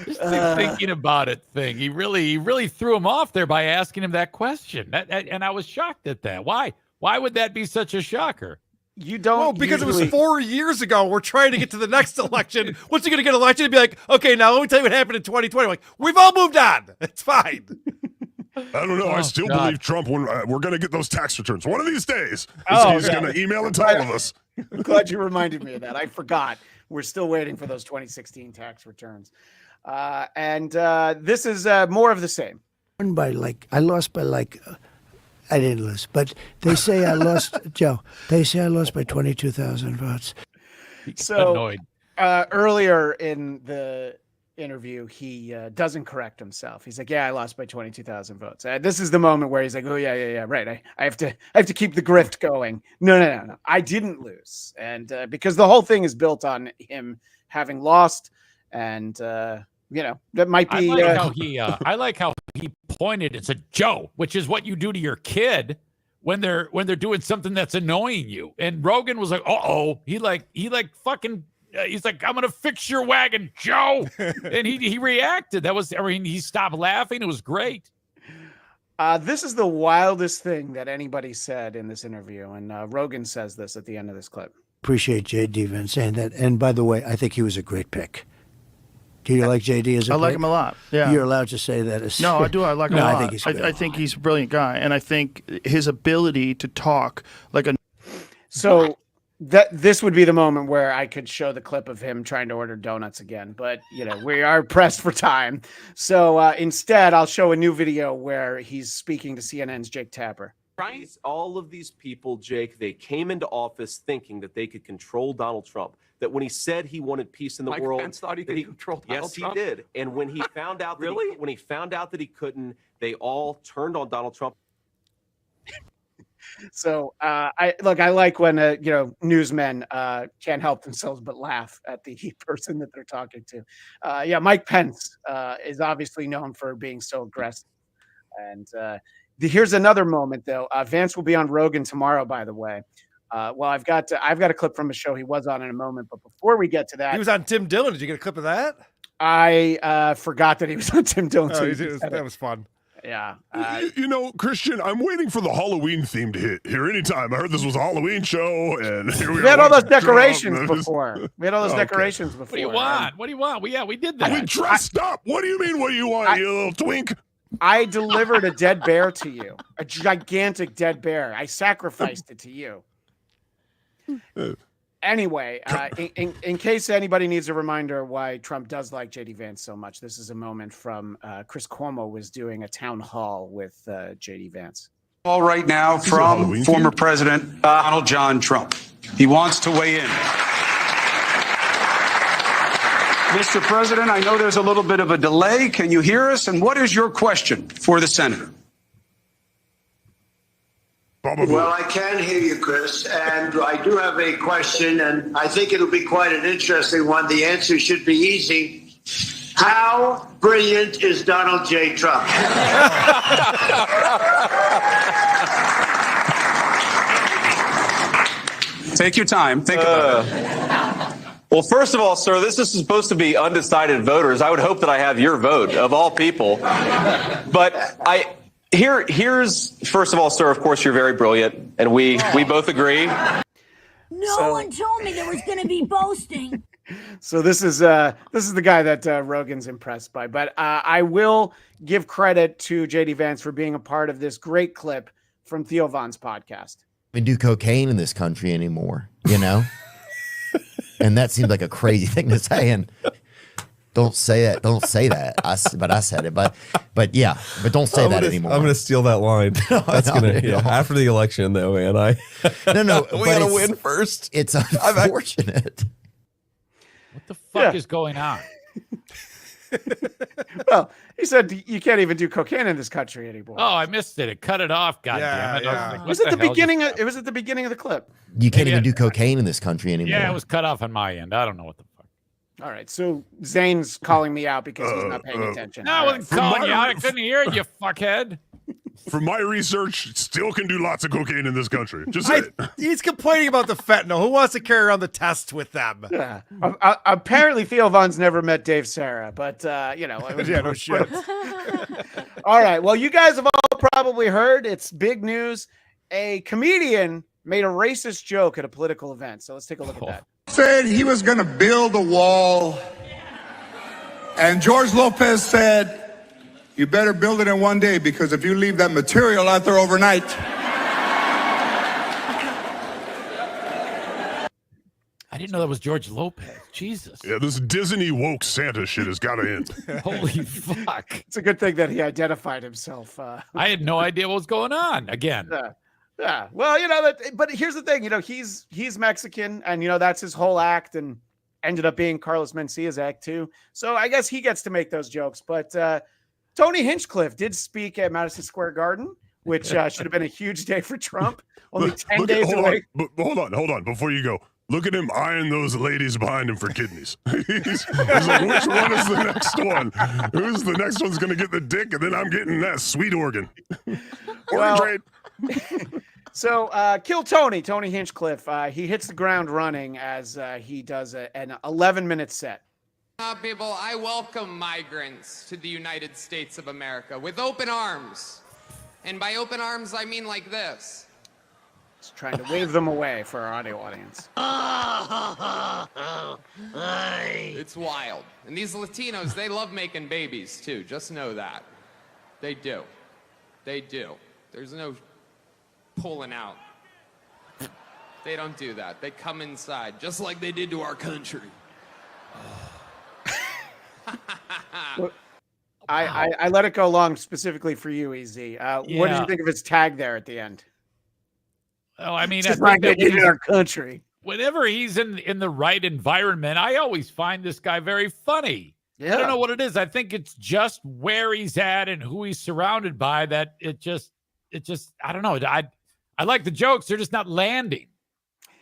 Thinking about it thing. He really threw him off there by asking him that question, and I was shocked at that. Why would that be such a shocker? You don't. Well, because it was 4 years ago. We're trying to get to the next election. Once you're going to get elected, and be like, okay, now let me tell you what happened in 2020. Like, we've all moved on. It's fine. I don't know. I still believe Trump when we're going to get those tax returns. One of these days, he's going to email it to all of us. I'm glad you reminded me of that. I forgot. We're still waiting for those 2016 tax returns. And this is more of the same. I lost by I didn't lose, but they say I lost, Joe. They say I lost by 22,000 votes. So earlier in the interview, he doesn't correct himself. He's like, "Yeah, I lost by 22,000 votes." This is the moment where he's like, "Oh yeah, right. I have to keep the grift going." No. I didn't lose, and because the whole thing is built on him having lost, and that might be. I like how he pointed and said, "Joe," which is what you do to your kid when they're doing something that's annoying you. And Rogan was like, "Uh-oh," he fucking. He's like, "I'm gonna fix your wagon, Joe," and he reacted. He stopped laughing. It was great. This is the wildest thing that anybody said in this interview, and Rogan says this at the end of this clip. Appreciate J.D. Vance saying that. And by the way, I think he was a great pick. Do you like J.D. as a pick? I like him a lot. Yeah, you're allowed to say that. No, I do. I like him a lot. I think he's good. I think he's a brilliant guy, and I think his ability to talk like a. So. This would be the moment where I could show the clip of him trying to order donuts again, but we are pressed for time. So instead, I'll show a new video where he's speaking to CNN's Jake Tapper. All of these people, Jake, they came into office thinking that they could control Donald Trump. That when he said he wanted peace in the world, Pence thought he could control Donald Trump? Yes, he did. And when he found out when he found out that he couldn't, they all turned on Donald Trump. So I like when newsmen can't help themselves but laugh at the person that they're talking to. Mike Pence is obviously known for being so aggressive. And here's another moment though. Vance will be on Rogan tomorrow, by the way. I've got a clip from a show he was on in a moment, but before we get to that, he was on Tim Dillon. Did you get a clip of that? I forgot that he was on Tim Dillon. That was fun. Yeah. Christian, I'm waiting for the Halloween theme to hit here anytime. I heard this was a Halloween show, and here we had all those decorations before. We had all those decorations before. What do you want? What do you want? We did that. We dressed up. What do you mean? What do you want, you little twink? I delivered a dead bear to you, a gigantic dead bear. I sacrificed it to you. Anyway, in case anybody needs a reminder why Trump does like J.D. Vance so much, this is a moment from Chris Cuomo was doing a town hall with J.D. Vance. All right now from former President Donald John Trump. He wants to weigh in. Mr. President, I know there's a little bit of a delay. Can you hear us? And what is your question for the senator? Well, I can hear you, Chris, and I do have a question, and I think it'll be quite an interesting one. The answer should be easy. How brilliant is Donald J. Trump? Take your time. Think about it. Well, first of all, sir, this is supposed to be undecided voters. I would hope that I have your vote of all people. But here's first of all, sir, of course, you're very brilliant, and we both agree. No one told me there was going to be boasting. So this is the guy that Rogan's impressed by. But I will give credit to J.D. Vance for being a part of this great clip from Theo Von's podcast. We do cocaine in this country anymore, and that seems like a crazy thing to say. And don't say that. Don't say that. I said it. But yeah. But don't say that anymore. I'm gonna steal that line. That's after the election, though, man. No. We gotta win first. It's unfortunate. What the fuck is going on? Well, he said you can't even do cocaine in this country anymore. Oh, I missed it. It cut it off. God damn it! It was at the beginning. It was at the beginning of the clip. You can't even do cocaine in this country anymore. Yeah, it was cut off on my end. I don't know what the fuck. All right, so Zane's calling me out because he's not paying attention. No, I wasn't calling you out. I couldn't hear it, you fuckhead. From my research, still can do lots of cocaine in this country. Just say it. He's complaining about the fentanyl. Who wants to carry around the tests with them? Yeah. Apparently, Theo Von's never met Dave Serra, but it was no shit. All right. Well, you guys have all probably heard it's big news. A comedian made a racist joke at a political event. So let's take a look at that. Said he was going to build a wall, and George Lopez said, "You better build it in one day, because if you leave that material out there overnight." didn't know that was George Lopez. Jesus. Yeah, this Disney woke Santa shit has got to end. Holy fuck. It's a good thing that he identified himself. I had no idea what was going on again. Yeah. Well, but here's the thing, he's Mexican and, that's his whole act and ended up being Carlos Mencia's act too. So I guess he gets to make those jokes. But Tony Hinchcliffe did speak at Madison Square Garden, which should have been a huge day for Trump. Only 10 days away. Hold on. Before you go, look at him eyeing those ladies behind him for kidneys. he's like, which one is the next one? Who's the next one's going to get the dick? And then I'm getting that sweet organ. Organ trade. So kill Tony Hinchcliffe. He hits the ground running as he does an 11-minute set. People, I welcome migrants to the United States of America with open arms. And by open arms, I mean like this. Just trying to wave them away for our audio audience. It's wild. And these Latinos, they love making babies too. Just know that. They do. They do. There's no pulling out. They don't do that. They come inside, just like they did to our country. I let it go long specifically for you, Easy. What did you think of his tag there at the end? Oh, I mean, Just like they did in our country. Whenever he's in the right environment, I always find this guy very funny. Yeah. I don't know what it is. I think it's just where he's at and who he's surrounded by that it just I don't know. I like the jokes. They're just not landing.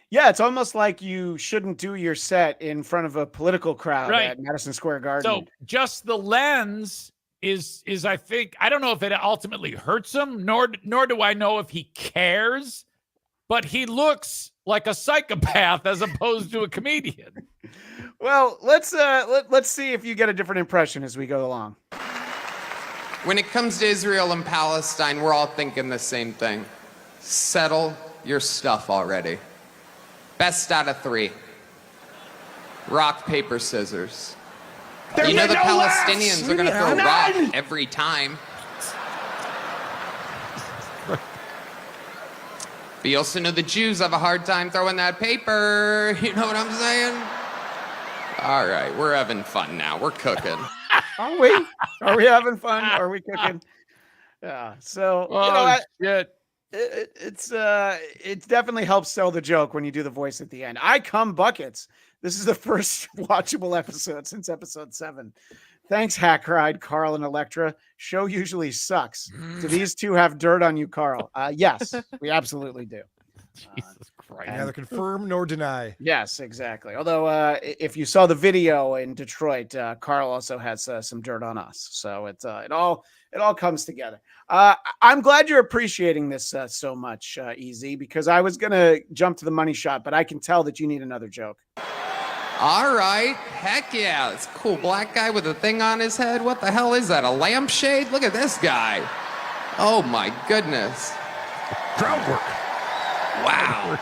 Yeah, it's almost like you shouldn't do your set in front of a political crowd Right. at Madison Square Garden. So just the lens is I think, I don't know if it ultimately hurts him, nor do I know if he cares, but he looks like a psychopath as opposed to a comedian. Well, let's see if you get a different impression as we go along. When it comes to Israel and Palestine, we're all thinking the same thing. Settle your stuff already. Best out of 3. Rock, paper, scissors. You know the Palestinians are going to throw rock every time. But you also know the Jews have a hard time throwing that paper. You know what I'm saying? All right, we're having fun now. We're cooking. Are we? Are we having fun? Are we cooking? Yeah. So shit. It definitely helps sell the joke when you do the voice at the end. I come buckets. This is the first watchable episode since episode 7. Thanks, Hackride, Karl, and Electra. Show usually sucks. Do these two have dirt on you, Karl? Yes, we absolutely do. Jesus Christ. Neither confirm nor deny. Yes, exactly. Although, if you saw the video in Detroit, Karl also has some dirt on us. So it all comes together. I'm glad you're appreciating this so much, Easy, because I was gonna jump to the money shot, but I can tell that you need another joke. All right. Heck yeah. It's a cool black guy with a thing on his head. What the hell is that? A lampshade? Look at this guy. Oh my goodness. Groundwork. Wow.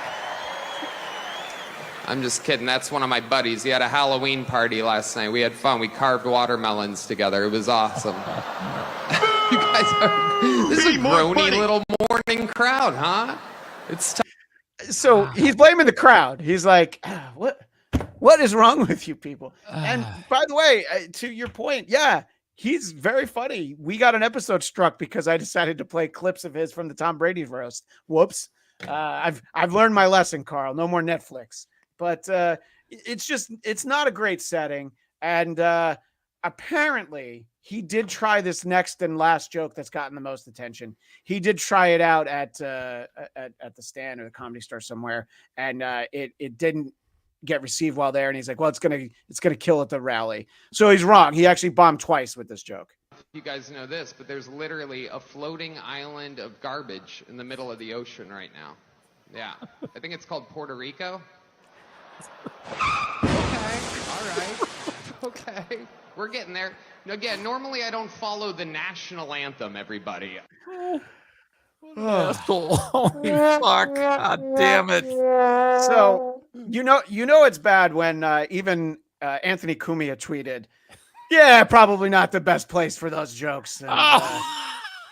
I'm just kidding. That's one of my buddies. He had a Halloween party last night. We had fun. We carved watermelons together. It was awesome. You guys this is a groany little morning crowd, huh? It's So he's blaming the crowd. He's like, what is wrong with you people? And by the way, to your point, yeah, he's very funny. We got an episode struck because I decided to play clips of his from the Tom Brady roast. Whoops. I've learned my lesson, Karl. No more Netflix. But it's not a great setting. And apparently he did try this next and last joke that's gotten the most attention. He did try it out at the Stand or the Comedy Store somewhere, and it didn't get received while there. And he's like, well, it's gonna kill at the rally. So he's wrong. He actually bombed twice with this joke. You guys know this, but there's literally a floating island of garbage in the middle of the ocean right now. Yeah. I think it's called Puerto Rico. Okay. All right. Okay. We're getting there. Again, normally I don't follow the national anthem, everybody. Asshole. Holy fuck. God damn it. So, you know it's bad when even Anthony Cumia tweeted, yeah, probably not the best place for those jokes. And,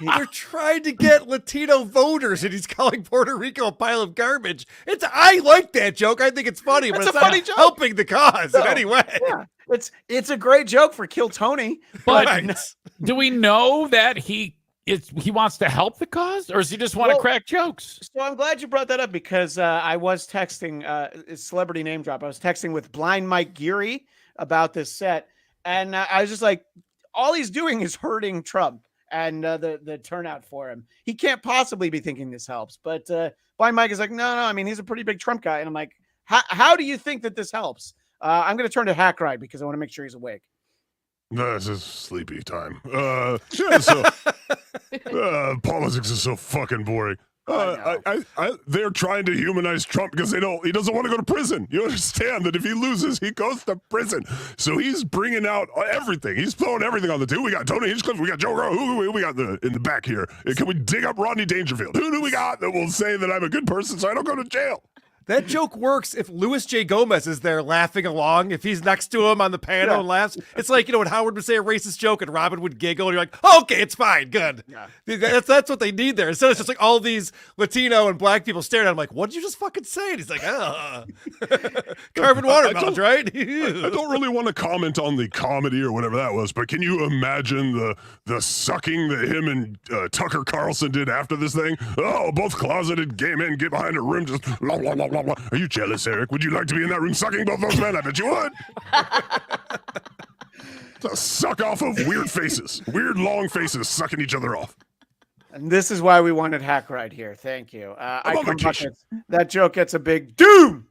They're trying to get Latino voters, and he's calling Puerto Rico a pile of garbage. I like that joke. I think it's funny, but it's not helping the cause in any way. Yeah, it's a great joke for Kill Tony. But do we know that he wants to help the cause, or does he just want to crack jokes? So I'm glad you brought that up because I was texting celebrity name drop. I was texting with Blind Mike Geary about this set, and I was just like, all he's doing is hurting Trump and the turnout for him. He can't possibly be thinking this helps. But Blind Mike is like, no. I mean, he's a pretty big Trump guy, and I'm like, how do you think that this helps? I'm going to turn to Hackride because I want to make sure he's awake. No, this is sleepy time. Politics is so fucking boring. They're trying to humanize Trump because he doesn't want to go to prison. You understand that if he loses, he goes to prison. So he's bringing out everything. He's throwing everything on the table. We got Tony Hinchcliffe. We got Joe Rogan. Who we got in the back here? Can we dig up Rodney Dangerfield? Who do we got that will say that I'm a good person so I don't go to jail? That joke works if Louis J. Gomez is there laughing along. If he's next to him on the panel and laughs, it's like, when Howard would say a racist joke and Robin would giggle, and you're like, okay, it's fine, good. Yeah. That's what they need there. Instead, it's just like all these Latino and black people staring at him like, what did you just fucking say? And he's like, carving watermelons, right? I don't really want to comment on the comedy or whatever that was, but can you imagine the sucking that him and Tucker Carlson did after this thing? Oh, both closeted gay men get behind a room just blah, blah, blah, blah, blah. Are you jealous, Eric? Would you like to be in that room sucking both those men? I bet you would. To suck off of weird faces. Weird long faces sucking each other off. And this is why we wanted Hackride here. Thank you. That joke gets a big doom.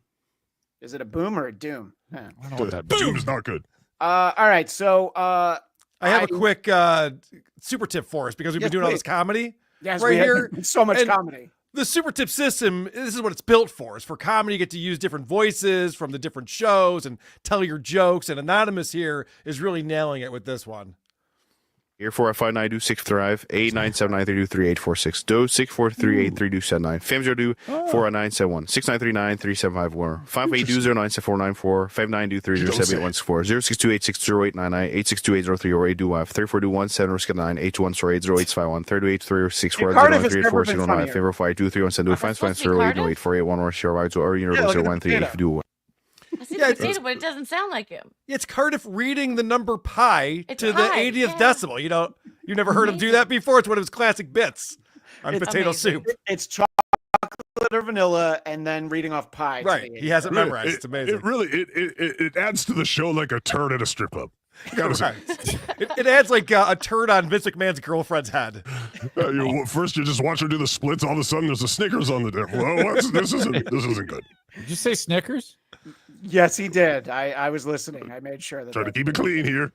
Is it a boom or a doom? I don't know what that doom is not good. All right. So I have a quick super tip for us because we've been doing all this comedy. Yes, right here. So much comedy. The super tip system, this is what it's built for. It's for comedy. You get to use different voices from the different shows and tell your jokes. And Anonymous here is really nailing it with this one. Here 4592 635 8979 3846 do 64383 502 4971 6939 3754 5820 5924 5923 862860899 3421 7 81 348 38 36 I see the potato, but it doesn't sound like him. It's Cardiff reading the number pi to the 80th decimal. You never heard him do that before. It's one of his classic bits on potato soup. It's chocolate or vanilla, and then reading off pi. Right, he has it memorized. It's amazing. It adds to the show like a turd at a strip club. Right. It adds like a turd on Vince McMahon's girlfriend's head. First, you just watch her do the splits. All of a sudden, there's a Snickers on the table. Well, this isn't good. Did you say Snickers? Yes, he did. I was listening. I made sure that. Try to keep it clean here.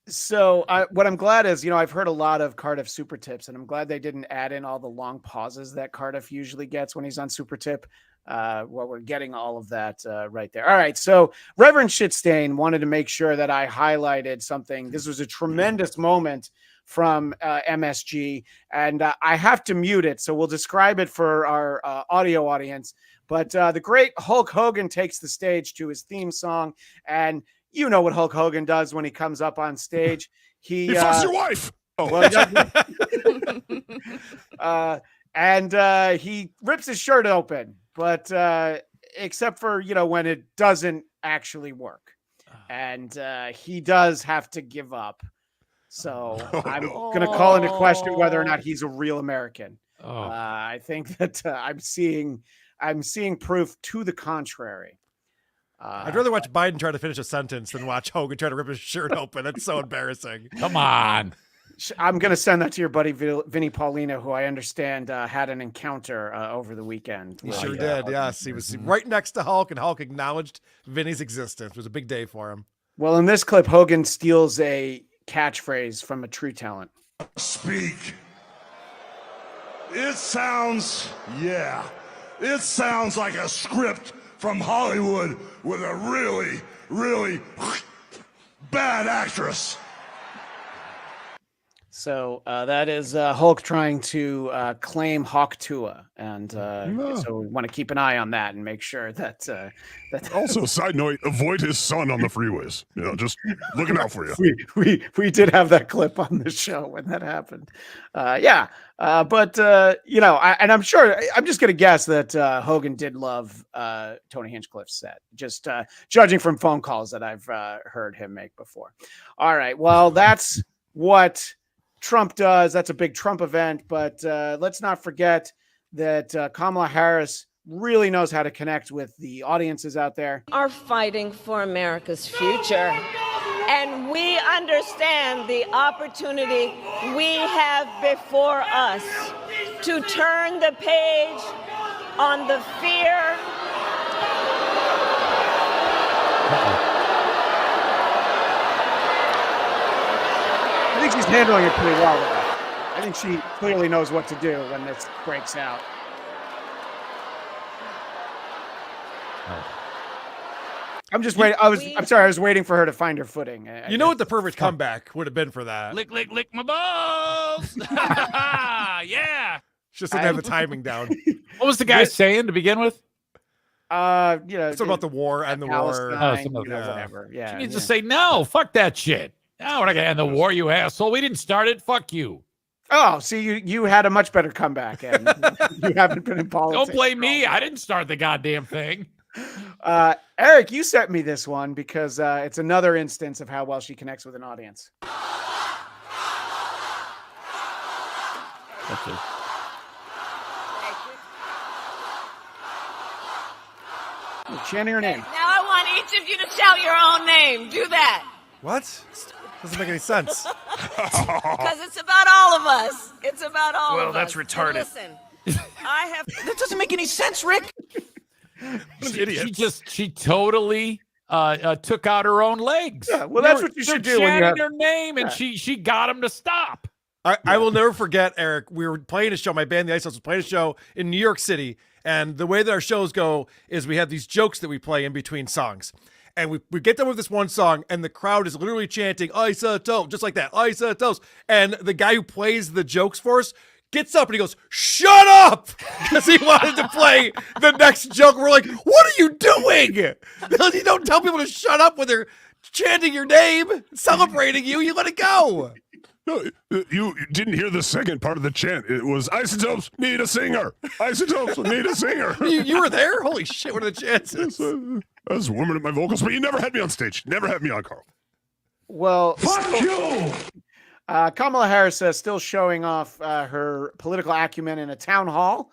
So what I'm glad is, I've heard a lot of Cardiff super tips, and I'm glad they didn't add in all the long pauses that Cardiff usually gets when he's on super tip. Well, we're getting all of that right there. All right. So Reverend Shitstain wanted to make sure that I highlighted something. This was a tremendous moment from MSG, and I have to mute it. So we'll describe it for our audio audience. But the great Hulk Hogan takes the stage to his theme song. And you know what Hulk Hogan does when he comes up on stage. He fucks your wife. Oh, well, and he rips his shirt open, but except for, when it doesn't actually work. And he does have to give up. So I'm going to call into question whether or not he's a real American. I think that I'm seeing proof to the contrary. I'd rather watch Biden try to finish a sentence than watch Hogan try to rip his shirt open. That's so embarrassing. Come on. I'm going to send that to your buddy, Vinny Paulino, who I understand had an encounter over the weekend. He sure did, yes. He was right next to Hulk, and Hulk acknowledged Vinny's existence. It was a big day for him. Well, in this clip, Hogan steals a catchphrase from a true talent. Speak. It sounds like a script from Hollywood with a really, really bad actress. So that is Hulk trying to claim Hawk Tua, and so we want to keep an eye on that and make sure that that. Also, side note: avoid his son on the freeways. Just looking out for you. We did have that clip on the show when that happened. But I'm sure I'm just gonna guess that Hogan did love Tony Hinchcliffe's set, just judging from phone calls that I've heard him make before. All right, well, that's what Trump does. That's a big Trump event, but let's not forget that Kamala Harris really knows how to connect with the audiences out there. Are fighting for America's future. And we understand the opportunity we have before us to turn the page on the fear. I think she's handling it pretty well, though. I think she clearly knows what to do when this breaks out. I'm just waiting. I'm sorry. I was waiting for her to find her footing. You know what the perfect comeback would have been for that? Lick my balls. Yeah. Just didn't have the timing down. What was the guy saying to begin with? It's about the war and the war. Whatever. Yeah. She needs to say, no, fuck that shit. No, we're not gonna end the war, you asshole. We didn't start it. Fuck you. Oh, see, you had a much better comeback, and you haven't been in politics. Don't blame me. I didn't start the goddamn thing. Eric, you sent me this one because it's another instance of how well she connects with an audience. That's it. Chanting her name. Now I want each of you to shout your own name. Do that. What? Doesn't make any sense. Because it's about all of us. It's about all of us. Well, that's retarded. Listen, I have. That doesn't make any sense, Rick. She totally took out her own legs. Yeah, well, that's what you should do. When chanting her name, and she got him to stop. I will never forget, Eric. We were playing a show. My band, the Ice House, was playing a show in New York City. And the way that our shows go is we have these jokes that we play in between songs. And we get done with this one song, and the crowd is literally chanting, isotope, just like that, isotopes. And the guy who plays the jokes for us gets up and he goes, shut up! Because he wanted to play the next joke. We're like, what are you doing? You don't tell people to shut up when they're chanting your name, celebrating you. You let it go. No, you didn't hear the second part of the chant. It was isotopes need a singer. Isotopes need a singer. You were there? Holy shit! What are the chances? I was warming up my vocals, but you never had me on stage. Never had me on, Carl. Well, Fuck you! Kamala Harris still showing off her political acumen in a town hall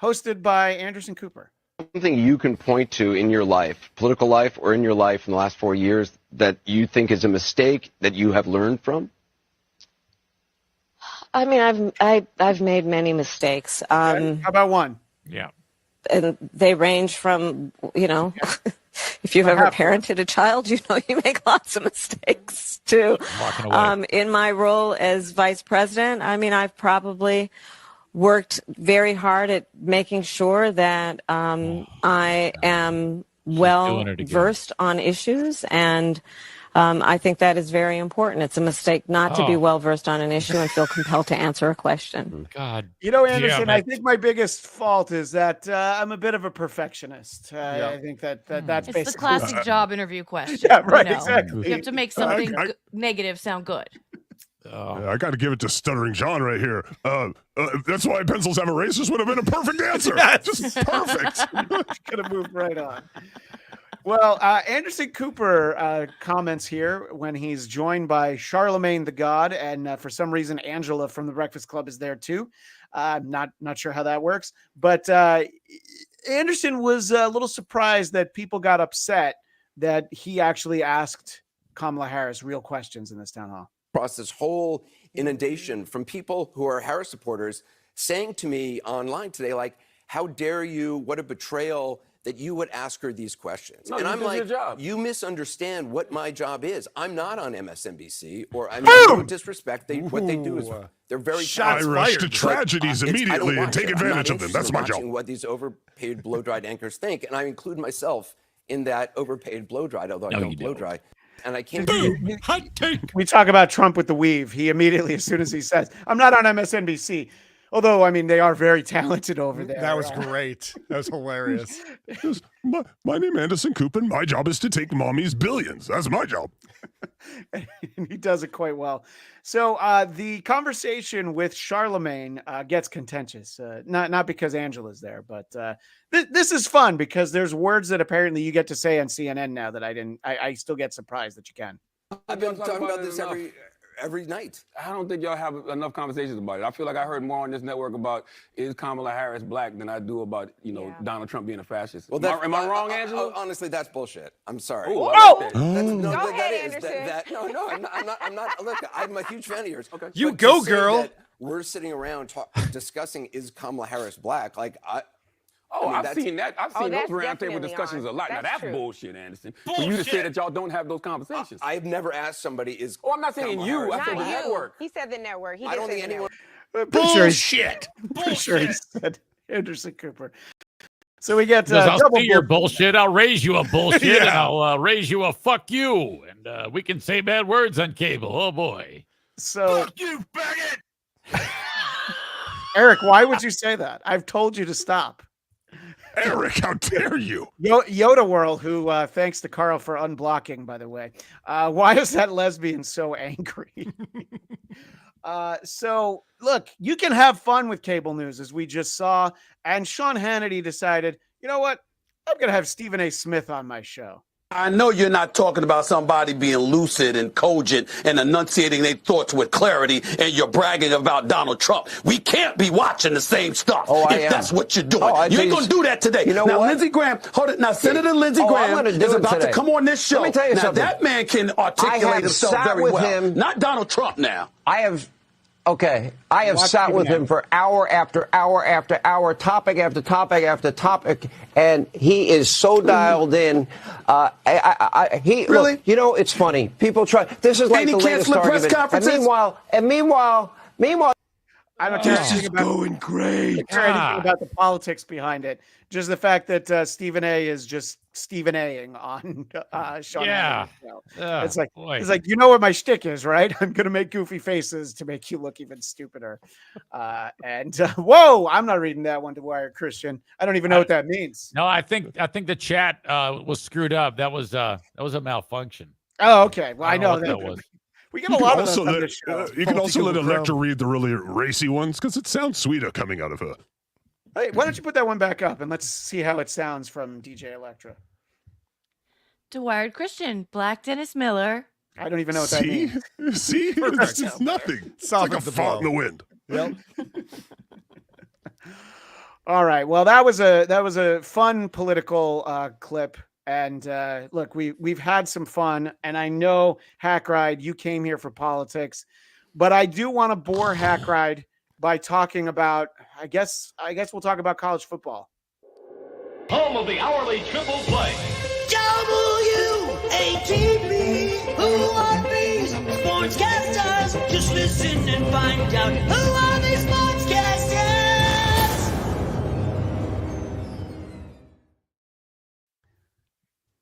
hosted by Anderson Cooper. Something you can point to in your life, political life, or in your life in the last 4 years that you think is a mistake that you have learned from? I mean, I've made many mistakes. How about one? Yeah. And they range from, if you've ever parented a child, you make lots of mistakes too. In my role as vice president, I mean, I've probably worked very hard at making sure that I am well versed on issues, and I think that is very important. It's a mistake not to be well versed on an issue and feel compelled to answer a question. God, Anderson, I think my biggest fault is that I'm a bit of a perfectionist. I think that's basically It's the classic job interview question. Yeah, right, exactly. You have to make something negative sound good. I got to give it to Stuttering John right here. That's why pencils have erasers would have been a perfect answer. Just perfect. Could have moved right on. Well, Anderson Cooper comments here when he's joined by Charlamagne the God, and for some reason Angela from the Breakfast Club is there too. Not sure how that works, but Anderson was a little surprised that people got upset that he actually asked Kamala Harris real questions in this town hall. Across this whole inundation from people who are Harris supporters saying to me online today, like, how dare you, what a betrayal that you would ask her these questions. No, and you I'm did like, your job. you misunderstand what my job is. I'm not on MSNBC, or I mean, no disrespect. What they do is they're very I rush to tragedies immediately and take advantage of them. That's my job. What these overpaid blow-dried anchors think, and I include myself in that overpaid blow-dried, although I don't blow dry. And I can't. Hot take. We talk about Trump with the weave. He immediately, as soon as he says, "I'm not on MSNBC," although I mean they are very talented over there. That was great. That was hilarious. My name is Anderson Cooper, and my job is to take mommy's billions. That's my job. And he does it quite well. So the conversation with Charlamagne gets contentious, not because Angela's there, but this is fun because there's words that apparently you get to say on CNN now that I still get surprised that you can. I've been talking about this every night. I don't think y'all have enough conversations about it. I feel like I heard more on this network about is Kamala Harris black than I do about, Donald Trump being a fascist. Well, am I wrong, Angela? Honestly, that's bullshit. I'm sorry. Ooh, I like that. No, I'm not. Look, I'm a huge fan of yours. Okay. You But go, to say girl. that we're sitting around discussing is Kamala Harris black? I've seen that. I've seen those that's roundtable definitely discussions on. a lot. Now that's true. bullshit, Anderson. For you to say that y'all don't have those conversations. I've never asked somebody is. Oh, I'm not saying Kamala you. Harris I said the black? network. He said the network. He I did don't say think the anyone. Bullshit. Pretty sure he said Anderson Cooper. So we get I'll double see your bullshit. I'll raise you a bullshit, and Yeah. I'll raise you a fuck you, and we can say bad words on cable. Oh boy. So Fuck you, faggot. Eric, why would you say that? I've told you to stop. Eric, how dare you? Yoda World, who thanks to Karl for unblocking, by the way. Why is that lesbian so angry? So look, you can have fun with cable news, as we just saw. And Sean Hannity decided, you know what? I'm going to have Stephen A. Smith on my show. I know you're not talking about somebody being lucid and cogent and enunciating their thoughts with clarity, and you're bragging about Donald Trump. We can't be watching the same stuff if that's what you're doing. You ain't going to do that today. You know now, what? Lindsey Graham, hold it. Now, Senator Lindsey I'm Graham gonna do is it about today. to come on this show. Let me tell you now, something. that man can I articulate have himself sat very with well. him. Not Donald Trump now. I have sat with him for hour after hour after hour, topic after topic after topic, and he is so dialed in. Really? Look, it's funny. People try. This is like Ain't he the latest canceling press argument. conferences? And meanwhile, I don't care This is going great. I don't care anything about the politics behind it. Just the fact that Stephen A. is just Stephen A.ing on Sean Yeah. Hannity's show. Oh, It's like boy. it's like, you know what my shtick is, right? I'm gonna make goofy faces to make you look even stupider. Whoa, I'm not reading that one to Wire Christian. I don't even know what that means. No, I think the chat was screwed up. That was a malfunction. Oh, okay. Well, I don't know what that was. We get a lot of those on let, this show. you can also let Political Electra read the really racy ones because it sounds sweeter coming out of her. Hey, why don't you put that one back up and let's see how it sounds from DJ Electra. To Wired Christian, Black Dennis Miller. I don't even know what that means. See? It's just nothing. It's like a fart in the wind. Yep. All right. Well, that was a fun political clip. And look, we've had some fun, and I know Hackride, you came here for politics, but I do want to bore Hackride by talking about, I guess we'll talk about college football. Home of the hourly triple play. W-A-T-B, who are these sportscasters? Just listen and find out who are these sportscasters.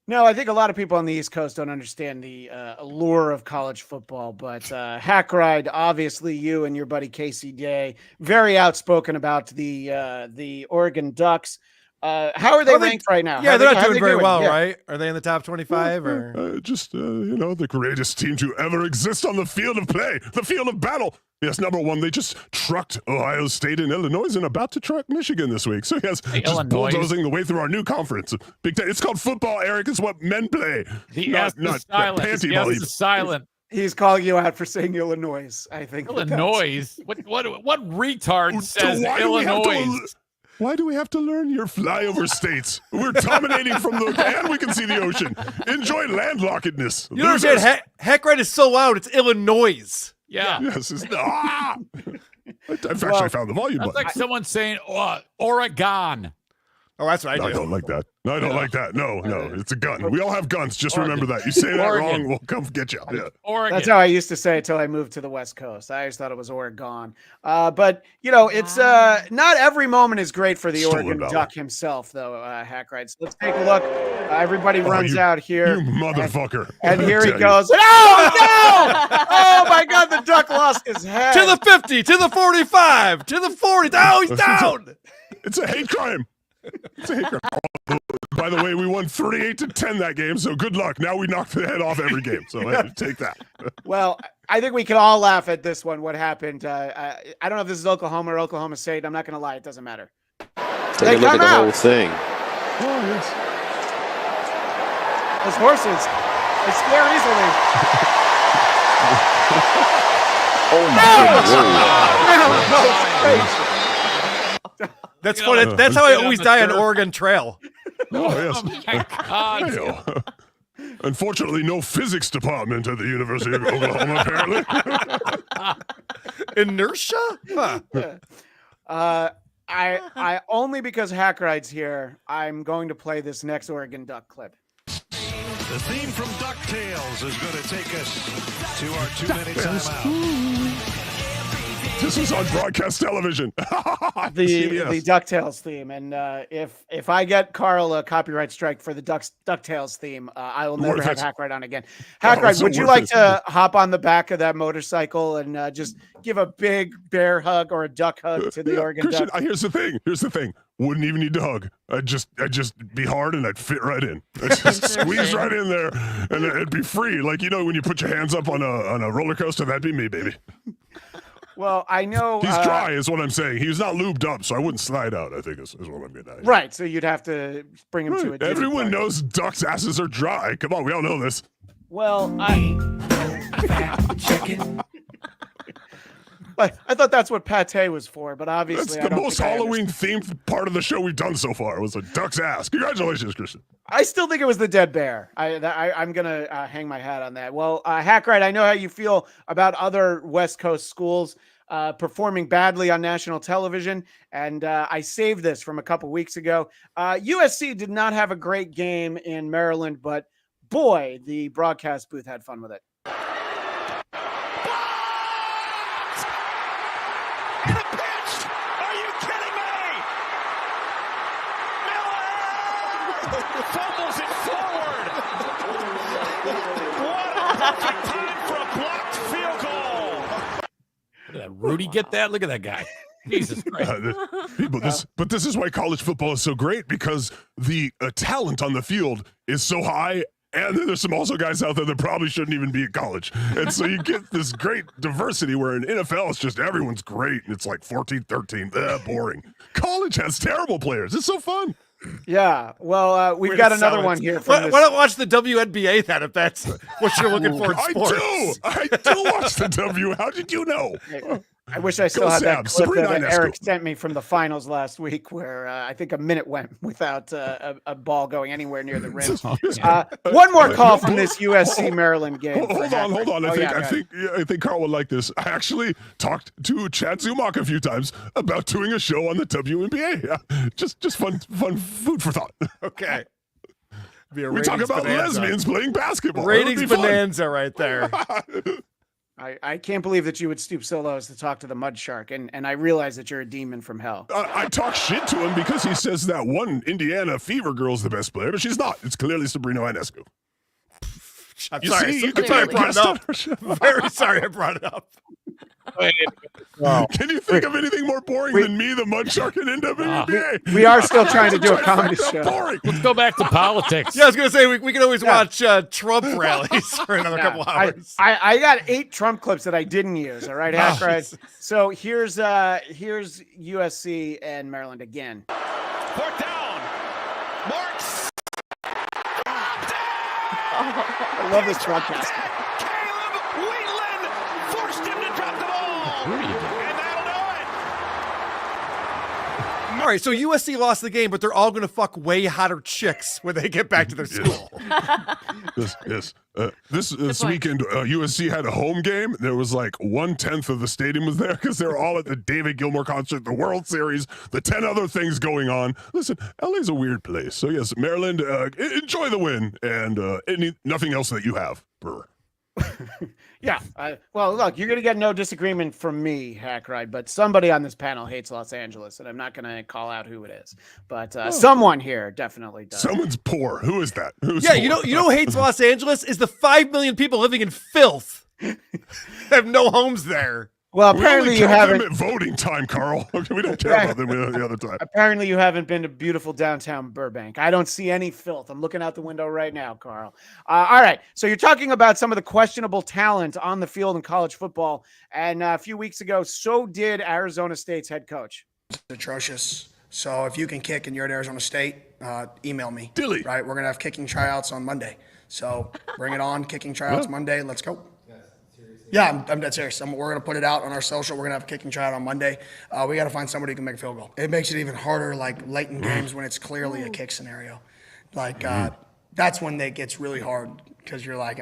No, I think a lot of people on the East Coast don't understand the allure of college football, but Hackride, obviously you and your buddy Casey Day, very outspoken about the Oregon Ducks. How are they ranked right now? Yeah, they're not doing very well, Yeah. right? Are they in the top 25 or? The greatest team to ever exist on the field of play, the field of battle. Yes, number one, they just trucked Ohio State and Illinois and about to truck Michigan this week. So yes, just Illinois. bulldozing the way through our new conference. Big Ten. It's called football, Eric. It's what men play. The S is silent. panty The S volleyball. is silent. He's calling you out for saying Illinois, I think. Illinois? What retard says why do we have to Illinois? Why do we have to learn your flyover states? We're dominating from the and we can see the ocean. Enjoy landlockedness. You don't understand. Hackride is so loud. It's Illinois. Yeah. Yes. I've actually found the volume That's button. like someone saying Oregon. Oh, that's what I do. I don't like that. No, I don't like that. No, it's a gun. We all have guns. Just remember that. You say that wrong, we'll come get you. Yeah. Oregon. That's how I used to say it till I moved to the West Coast. I always thought it was Oregon. But, you know, it's not every moment is great for the Oregon Duck himself, though, Hackride. So let's take a look. Everybody runs out here. You motherfucker. And here he goes. No! Oh, my God. The Duck lost his head. To the 50, to the 45, to the 40. Oh, he's down. It's a hate crime. It's a hate crime. By the way, we won 38-10 that game, so good luck. Now we knocked the head off every game, so take that. Well, I think we can all laugh at this one, what happened. I don't know if this is Oklahoma or Oklahoma State. I'm not going to lie. It doesn't matter. Take a look at the whole thing. Oh, yes. Those horses, they scare easily. Oh, my goodness. That's funny. That's how I always die on Oregon Trail. Oh, yes. Oh, Unfortunately, no physics department at the University of Oklahoma, apparently. Inertia? Huh. I only because Hackride's here, I'm going to play this next Oregon Duck clip. The theme from DuckTales is going to take us to our 2-minute timeout. This was on broadcast television. the DuckTales theme, and if I get Karl a copyright strike for the DuckTales theme, I will never have Hackride on again. Hackride, would you like to hop on the back of that motorcycle and just give a big bear hug or a duck hug to the Oregon Christian, Duck? Here's the thing. Wouldn't even need to hug. I'd just be hard and I'd fit right in. I'd just squeeze right in there and it'd be free. Like, you know, when you put your hands up on a roller coaster, that'd be me, baby. Well, I know he's dry, is what I'm saying. He's not lubed up, so I wouldn't slide out. I think is what I'm getting at. Right, so you'd have to bring him to a. Everyone knows ducks' asses are dry. Come on, we all know this. Well, I thought that's what pate was for, but obviously that's the most Halloween-themed part of the show we've done so far. Was a duck's ass. Congratulations, Christian. I still think it was the dead bear. I'm gonna hang my hat on that. Well, Hackride, I know how you feel about other West Coast schools performing badly on national television, and I saved this from a couple weeks ago. USC did not have a great game in Maryland, but boy, the broadcast booth had fun with it. Fumbles it forward. What a perfect time for a blocked field goal. Did that Rudy get that? Look at that guy. Jesus Christ. But this is why college football is so great, because the talent on the field is so high. And then there's some also guys out there that probably shouldn't even be at college. And so you get this great diversity where in NFL, it's just everyone's great. And it's like 14-13. Boring. College has terrible players. It's so fun. Yeah. Well, we've got another one here. Why don't watch the WNBA then, if that's what you're looking for in sports? I do watch the W. How did you know? I wish I still had that clip that Eric sent me from the finals last week, where I think a minute went without a ball going anywhere near the rim. One more call from this USC Maryland game. Hold on. I think Karl would like this. I actually talked to Chad Zumock a few times about doing a show on the WNBA. Just fun food for thought. Okay. We talk about lesbians playing basketball. Ratings bonanza right there. I can't believe that you would stoop so low as to talk to the mud shark, and I realize that you're a demon from hell. I talk shit to him because he says that one Indiana Fever girl's the best player, but she's not. It's clearly Sabrina Ionescu. I'm sorry I brought it up. Very sorry I brought it up. Can you think of anything more boring than me, the mud shark, and NWNBA? We are still trying to do a comedy show. Let's go back to politics. Yeah, I was going to say, we can always watch Trump rallies for another couple hours. I got 8 Trump clips that I didn't use. All right, Hackride. So here's USC and Maryland again. 4th down. Marks. I love this broadcast. Caleb Wheatland forced him to drop the ball. And that'll do it. right, so USC lost the game, but they're all going to fuck way hotter chicks when they get back to their school. Yes. This weekend, USC had a home game. There was like 1/10 of the stadium was there because they're all at the David Gilmour concert, the World Series, the 10 other things going on. Listen, LA's a weird place. So yes, Maryland, enjoy the win and nothing else that you have. Brr. Yeah. Well, look, you're going to get no disagreement from me, Hackride, but somebody on this panel hates Los Angeles, and I'm not going to call out who it is. But someone here definitely does. Someone's poor. Who is that? Who's Yeah, poor? you know who hates Los Angeles is the 5 million people living in filth. They have no homes there. Well, We apparently only you count haven't. them at voting time, Carl. Okay, we don't care about them the other time. Apparently, you haven't been to beautiful downtown Burbank. I don't see any filth. I'm looking out the window right now, Carl. All right. So you're talking about some of the questionable talent on the field in college football. And a few weeks ago, so did Arizona State's head coach. Atrocious. So if you can kick and you're at Arizona State, email me. Dilly. Right? We're going to have kicking tryouts on Monday. So bring it on. Kicking tryouts Monday. Let's go. Yeah, I'm dead serious. We're going to put it out on our social. We're going to have a kicking tryout on Monday. We got to find somebody who can make a field goal. It makes it even harder, like late in games when it's clearly a kick scenario. Like that's when it gets really hard because you're like,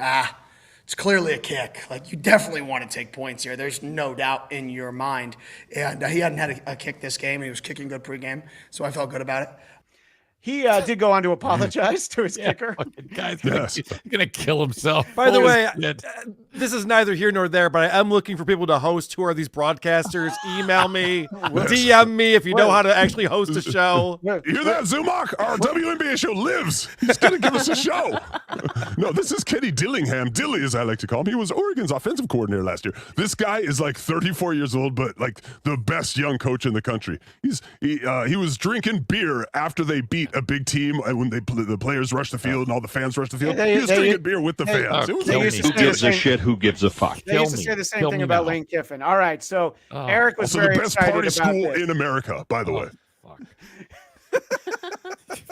it's clearly a kick. Like you definitely want to take points here. There's no doubt in your mind. And he hadn't had a kick this game. And he was kicking good pregame, so I felt good about it. He did go on to apologize to his kicker. Guy's gonna kill himself. By the way, this is neither here nor there, but I am looking for people to host. Who are these broadcasters? Email me, DM me if you know how to actually host a show. You hear that, Zumach? Our WNBA show lives. He's going to give us a show. No, this is Kenny Dillingham. Dilly, as I like to call him. He was Oregon's offensive coordinator last year. This guy is like 34 years old, but like the best young coach in the country. He was drinking beer after they beat a big team when the players rushed the field and all the fans rushed the field. He was drinking beer with the fans. Who gives a shit? Who gives a fuck? They used to say the same thing about Lane Kiffin. All right, so Eric was also very the best excited party about school this. in America, by the way.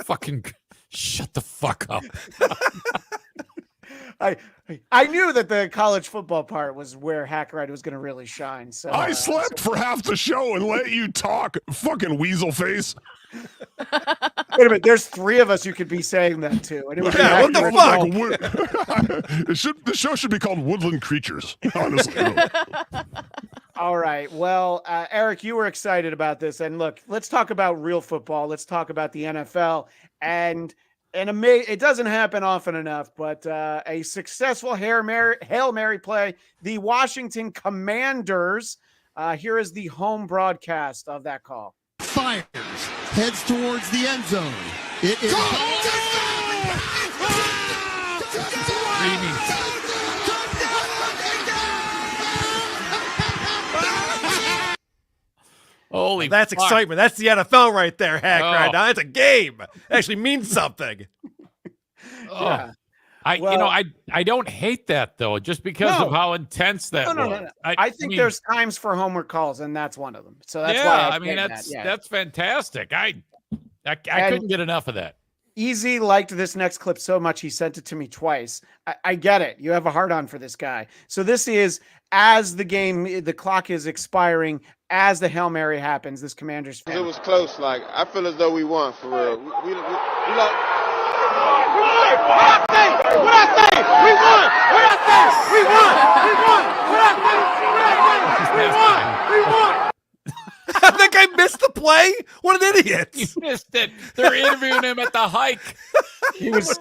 Fucking shut the fuck up. I knew that the college football part was where Hackride was going to really shine. So I slept for half the show and let you talk, fucking weasel face. Wait a minute, there's 3 of us you could be saying that to. And it would be Yeah, what accurate the fuck? The show should be called Woodland Creatures, honestly. All right. Well, Eric, you were excited about this. And look, let's talk about real football. Let's talk about the NFL. And it doesn't happen often enough, but a successful Hail Mary play. The Washington Commanders. Here is the home broadcast of that call. Fires, heads towards the end zone. It is Holy that's fuck. excitement. That's the NFL right there, Hackride. Oh. Now that's a game. It actually means something. Yeah. I don't hate that though, just because of how intense that was. No. I think there's times for homework calls, and that's one of them. So that's why I mean that's fantastic. I couldn't get enough of that. Easy liked this next clip so much he sent it to me twice. I get it. You have a hard on for this guy. So this is as the clock is expiring, as the Hail Mary happens, this Commanders fan. It was close. Like, I feel as though we won for real. We like. What I say? We won. What I say? We won. What I say? We won. I think I missed the play. What an idiot! You missed it. They're interviewing him at the hike. He was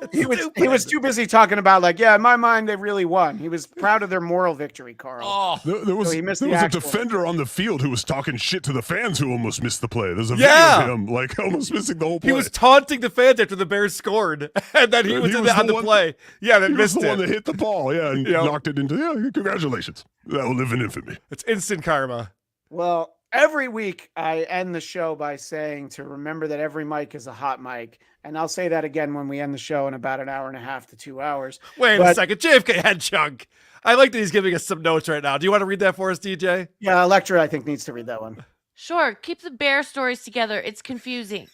too busy talking about in my mind they really won. He was proud of their moral victory, Carl. Oh, there was a defender on the field who was talking shit to the fans who almost missed the play. There's a video of him almost missing the whole play. He was taunting the fans after the Bears scored, and then he was on the play. Yeah, that missed the it. one that hit the ball. Yeah, and knocked it into. Yeah, congratulations. That will live in infamy. It's instant karma. Well, every week I end the show by saying to remember that every mic is a hot mic. And I'll say that again when we end the show in about an hour and a half to 2 hours. Wait a second. JFK head chunk. I like that he's giving us some notes right now. Do you want to read that for us, DJ? Yeah, Electra, I think, needs to read that one. Sure. Keep the bear stories together. It's confusing.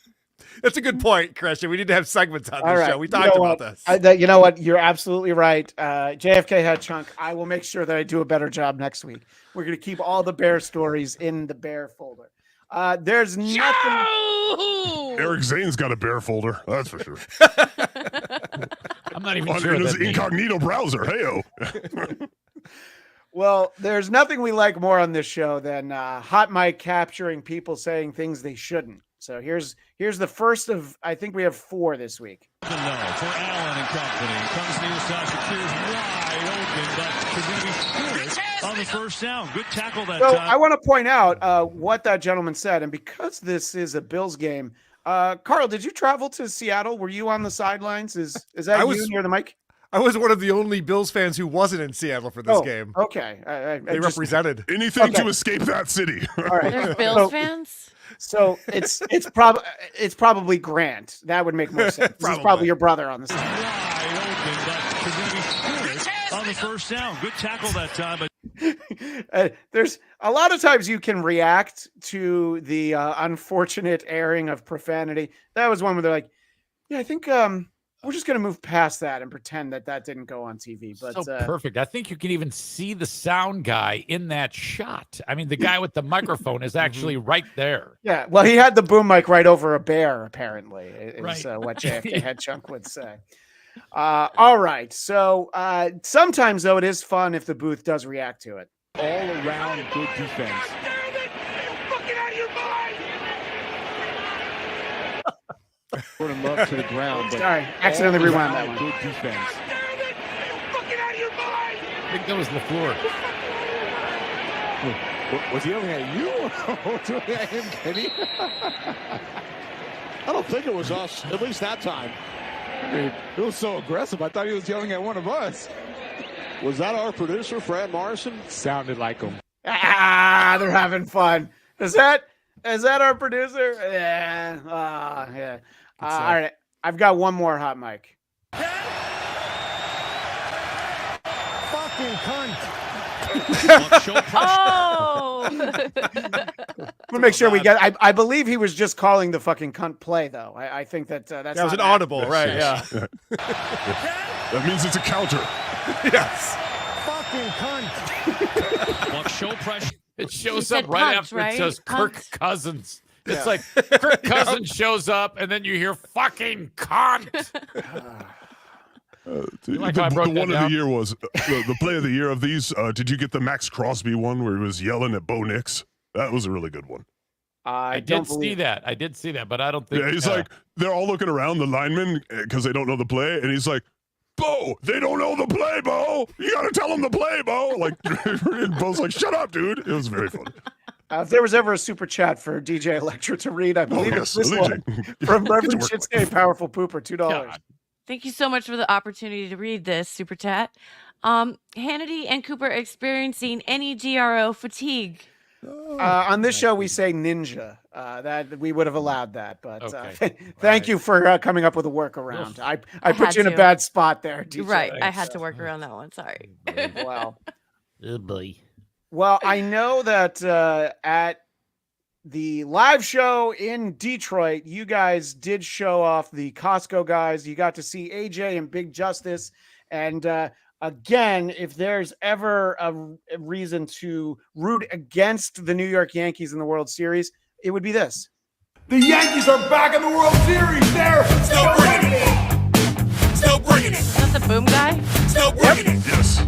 That's a good point, Christian. We need to have segments on this show. We talked about this. You know what? You're absolutely right. JFK head chunk. I will make sure that I do a better job next week. We're going to keep all the bear stories in the bear folder. There's nothing. Eric Zane's got a bear folder. That's for sure. I'm not even On sure. in his that name. incognito browser. Heyo. Well, there's nothing we like more on this show than hot mic capturing people saying things they shouldn't. So here's the first of, I think we have 4 this week. No, for Allen and company. Comes near side, secures wide open, but is going to be scored on the first down. Good tackle that So time. I want to point out what that gentleman said, and because this is a Bills game, Karl, did you travel to Seattle? Were you on the sidelines? Is that you near the mic? I was one of the only Bills fans who wasn't in Seattle for this game. Okay, They represented anything to escape that city. All right, There's Bills fans. So it's probably Grant. That would make more sense. This is probably your brother on the side. Wide open, but is going to be scored on the first down. Good tackle that time, but There's a lot of times you can react to the unfortunate airing of profanity. That was one where they're like, "Yeah, I think we're just going to move past that and pretend that didn't go on TV." But So perfect. I think you can even see the sound guy in that shot. I mean, the guy with the microphone is actually right there. yeah, well, he had the boom mic right over a bear. Apparently, is Right. what JFK Head Chunk would say. All right. So sometimes though, it is fun if the booth does react to it. All around good defense. Sort of love to the ground. But Sorry, accidentally all rewound around that one. Good defense. I think that was LaFleur. Was he yelling at you or was he yelling at him, Kenny? I don't think it was us, at least that time. I mean, it was so aggressive. I thought he was yelling at one of us. Was that our producer, Fran Morrison? Sounded like him. They're having fun. Is that our producer? Yeah. Yeah. All right. I've got one more hot mic. Fucking cunt. Oh. We'll make sure we get. I believe he was just calling the fucking cunt play, though. I think that's that was not an audible, right? Yes. Yeah. That means it's a counter. Yes. Fucking cunt. show pressure. It shows said up right cunt, after right? it says Kirk Cunt. Cousins. It's like Kirk Cousins shows up, and then you hear fucking cunt. like how I The broke one that of the down? year was the play of the year of these. Did you get the Max Crosby one where he was yelling at Bo Nix? That was a really good one. I did see that. I did see that, but I don't think. Yeah, he's like, they're all looking around the linemen because they don't know the play, and he's like, Bo, they don't know the play, Bo. You got to tell them the play, Bo. Like, and Bo's like, shut up, dude. It was very fun. If there was ever a super chat for DJ Electra to read, I believe it's this one from Reverend Shitskate, Powerful Pooper, $2. Thank you so much for the opportunity to read this super chat. Hannity and Cooper experiencing any GRO fatigue? On this show, we say ninja. That we would have allowed that, but thank you for coming up with a workaround. I put you in a bad spot there. DJ. Right, I had to work around that one. Sorry. Wow. Oh boy. Well, I know that at the live show in Detroit, you guys did show off the Costco guys. You got to see AJ and Big Justice. And again, if there's ever a reason to root against the New York Yankees in the World Series, it would be this. The Yankees are back in the World Series. They're still bringing it. Still bringing it. Is that the boom guy? Still bringing it. Yes.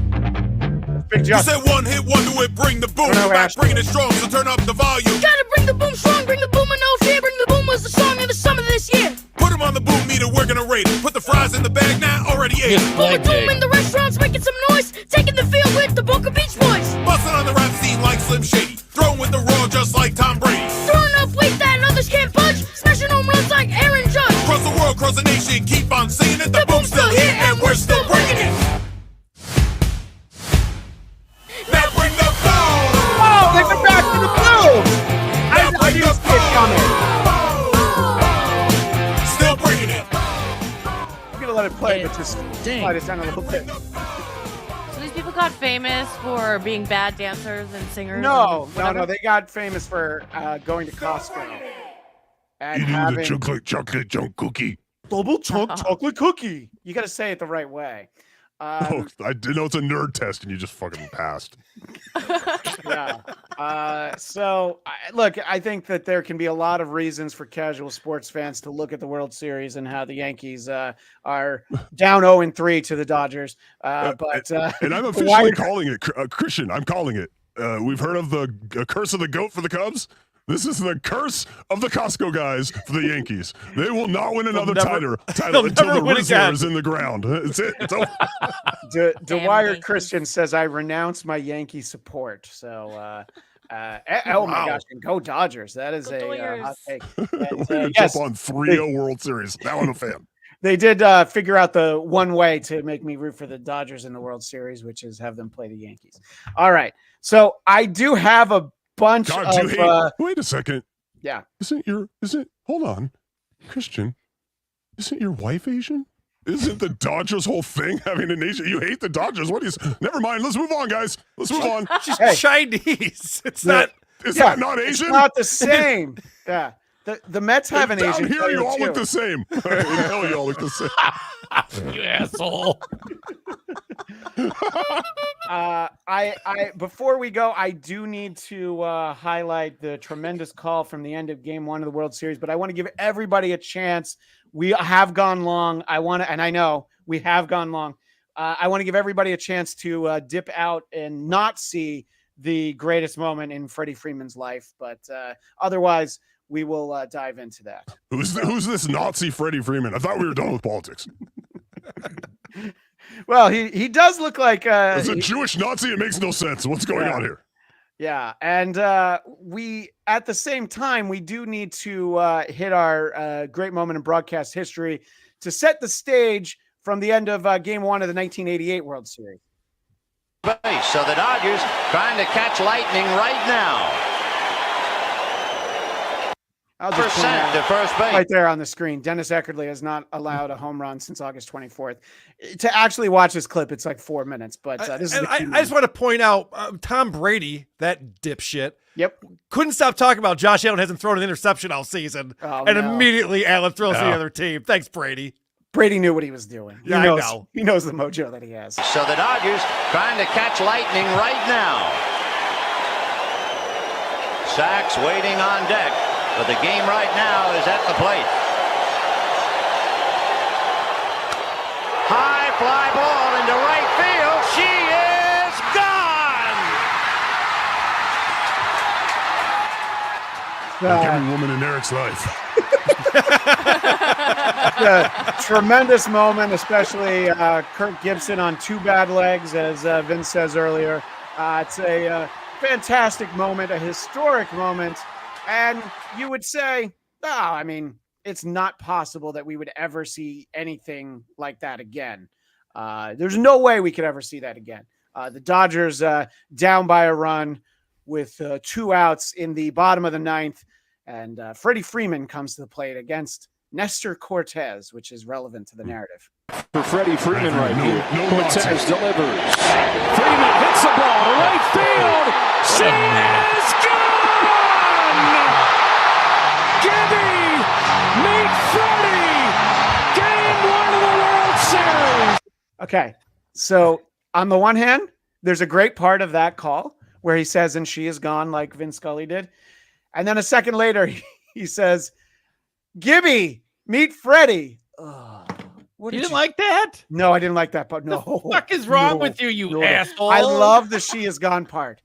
Big You said one hit wonder would bring the boom. Back, bringing it strong, so turn up the volume. Gotta bring the boom strong, bring the boom with no fear. Bring the boom was the song of the summer this year. Put them on the boom meter, we're gonna rate it. Put the fries in the bag now, already ate it. Boom with boom in the restaurants, making some noise. Taking the field with the Boca Beach Boys. Busting on the rap scene like Slim Shady. Throwing with the raw just like Tom Brady. Throwing up weight that others can't budge. Smashing home runs like Aaron Judge. Cross the world, cross the nation, keep on saying it. The boom's still here and we're still bringing it. Now bring the boom! Oh, they went back to the boom! I knew it coming. Still bringing it. I'm going to let it play, but just slide it down a little bit. So these people got famous for being bad dancers and singers? No, and no, whatever? no. They got famous for going to Costco. And Eating having the chocolate chunk cookie. double chunk chocolate cookie. You got to say it the right way. Oh, I didn't know it's a nerd test and you just fucking passed. Yeah. So look, I think that there can be a lot of reasons for casual sports fans to look at the World Series and how the Yankees are down 0-3 to the Dodgers. And I'm officially calling it, Christian. I'm calling it. We've heard of the curse of the goat for the Cubs. This is the curse of the Costco guys for the Yankees. They will not win another title until the Rizzer is in the ground. It's it. It's over. Dwyer Christian says, I renounce my Yankee support. So, oh my gosh, and go Dodgers. That is a hot take. We're jump on 3-0 World Series. Now I'm a fan. They did figure out the one way to make me root for the Dodgers in the World Series, which is have them play the Yankees. All right. So I do have a bunch of wait a second. Yeah. Hold on. Christian, isn't your wife Asian? Isn't the Dodgers whole thing having an Asian? You hate the Dodgers. Never mind. Let's move on, guys. Let's move on. She's Chinese. It's not. Is that not Asian? It's not the same. Yeah. The Mets have an Asian here, player you all too. look the same. In hell, you all look the same. You asshole. I before we go, I do need to highlight the tremendous call from the end of Game 1 of the World Series, but I want to give everybody a chance. We have gone long. And I know we have gone long. I want to give everybody a chance to dip out and not see the greatest moment in Freddie Freeman's life, but otherwise, we will dive into that. Who's this Nazi Freddie Freeman? I thought we were done with politics. Well, he does look like as a Jewish Nazi. It makes no sense. What's going on here? Yeah, and we at the same time we do need to hit our great moment in broadcast history to set the stage from the end of Game 1 of the 1988 World Series. So the Dodgers trying to catch lightning right now. I'll just point out, to first base. right there on the screen. Dennis Eckersley has not allowed a home run since August 24th. To actually watch this clip, it's like 4 minutes. But this is. I just want to point out Tom Brady, that dipshit. Yep. Couldn't stop talking about Josh Allen hasn't thrown an interception all season, and immediately Allen throws the other team. Thanks, Brady. Brady knew what he was doing. Yeah, I know. He knows the mojo that he has. So the Dodgers trying to catch lightning right now. Sachs waiting on deck. But the game right now is at the plate. High fly ball into right field. She is gone. Like every woman in Eric's life. Tremendous moment, especially Kirk Gibson on 2 bad legs, as Vince says earlier. It's a fantastic moment, a historic moment. And you would say, I mean, it's not possible that we would ever see anything like that again. There's no way we could ever see that again. The Dodgers down by a run with 2 outs in the bottom of the 9th. And Freddie Freeman comes to the plate against Nestor Cortez, which is relevant to the narrative. For Freddie Freeman right here. Cortez delivers. Freeman hits the ball to right field. She is gone! Gibby, meet Freddie. Game 1 of the World Series. Okay, so on the one hand, there's a great part of that call where he says, and she is gone, like Vince Scully did. And then a second later, he says, Gibby, meet Freddie. You didn't like that? No, I didn't like that part. No. What the fuck is wrong with you, you asshole? I love the she is gone part.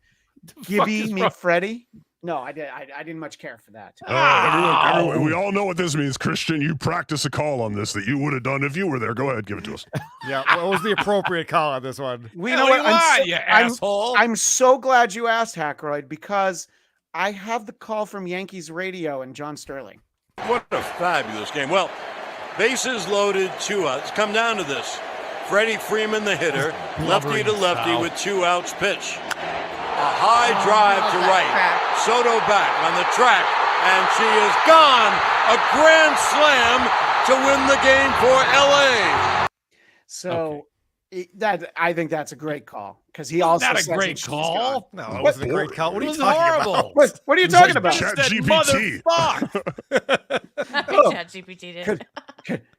Gibby, meet Freddie. No, I didn't much care for that. Everyone, we all know what this means. Christian, you practice a call on this that you would have done if you were there. Go ahead, give it to us. Yeah, what was the appropriate call on this one? We know what asshole. I'm so glad you asked, Hackride, because I have the call from Yankees radio and John Sterling. What a fabulous game. Well, bases loaded, 2 outs. Come down to this. Freddie Freeman, the hitter, lefty to lefty with 2 outs pitch. A high drive to right. Soto back on the track, and she is gone. A grand slam to win the game for LA. So I think that's a great call because he also not a says great call. No, it wasn't a great call. What are you It was talking horrible. about? What are you talking about? Chat That GPT. motherfucker. ChatGPT did.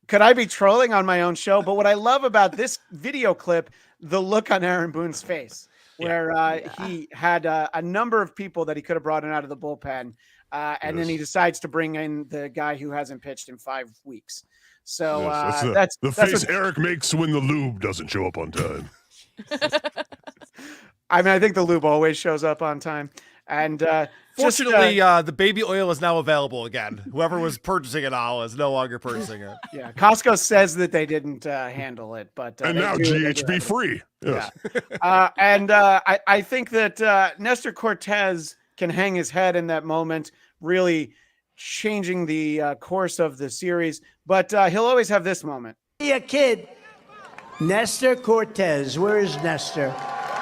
Could I be trolling on my own show? But what I love about this video clip, the look on Aaron Boone's face. where he had a number of people that he could have brought in out of the bullpen. And then he decides to bring in the guy who hasn't pitched in 5 weeks. So that's the face Eric makes when the lube doesn't show up on time. I mean, I think the lube always shows up on time. And fortunately, the baby oil is now available again. Whoever was purchasing it all is no longer purchasing it. Yeah, Costco says that they didn't handle it, but and now GHB free. Yes. Yeah. I think that Nestor Cortez can hang his head in that moment, really changing the course of the series. But he'll always have this moment. A kid, Nestor Cortez. Where is Nestor?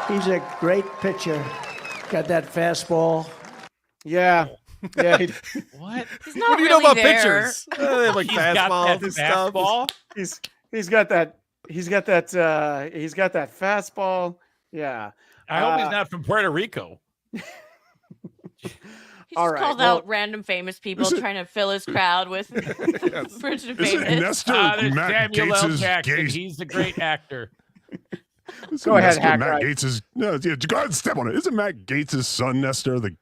He's a great pitcher. Got that fastball. Yeah. Yeah. What? What do you know about pitchers? They have like fastballs and stuff. He's got that. He's got that fastball. Yeah. I hope he's not from Puerto Rico. He just called out random famous people trying to fill his crowd with rich and famous. There's Samuel L. Jackson. He's a great actor. Go ahead, Hackride. Matt Gates is go ahead and step on it. Isn't Matt Gates' son Nestor the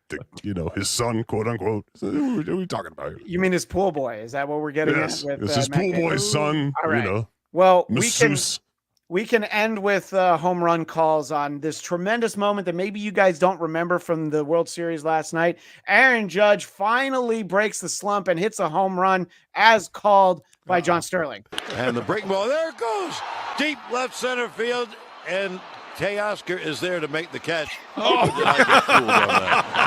his son, quote unquote? What are we talking about here? You mean his pool boy? Is that what we're getting at with it's his pool boy's son. All right. Well, we can end with home run calls on this tremendous moment that maybe you guys don't remember from the World Series last night. Aaron Judge finally breaks the slump and hits a home run as called by John Sterling. And the breaking ball, there it goes. Deep left center field, and Teoscar is there to make the catch. Oh, did I get fooled on that?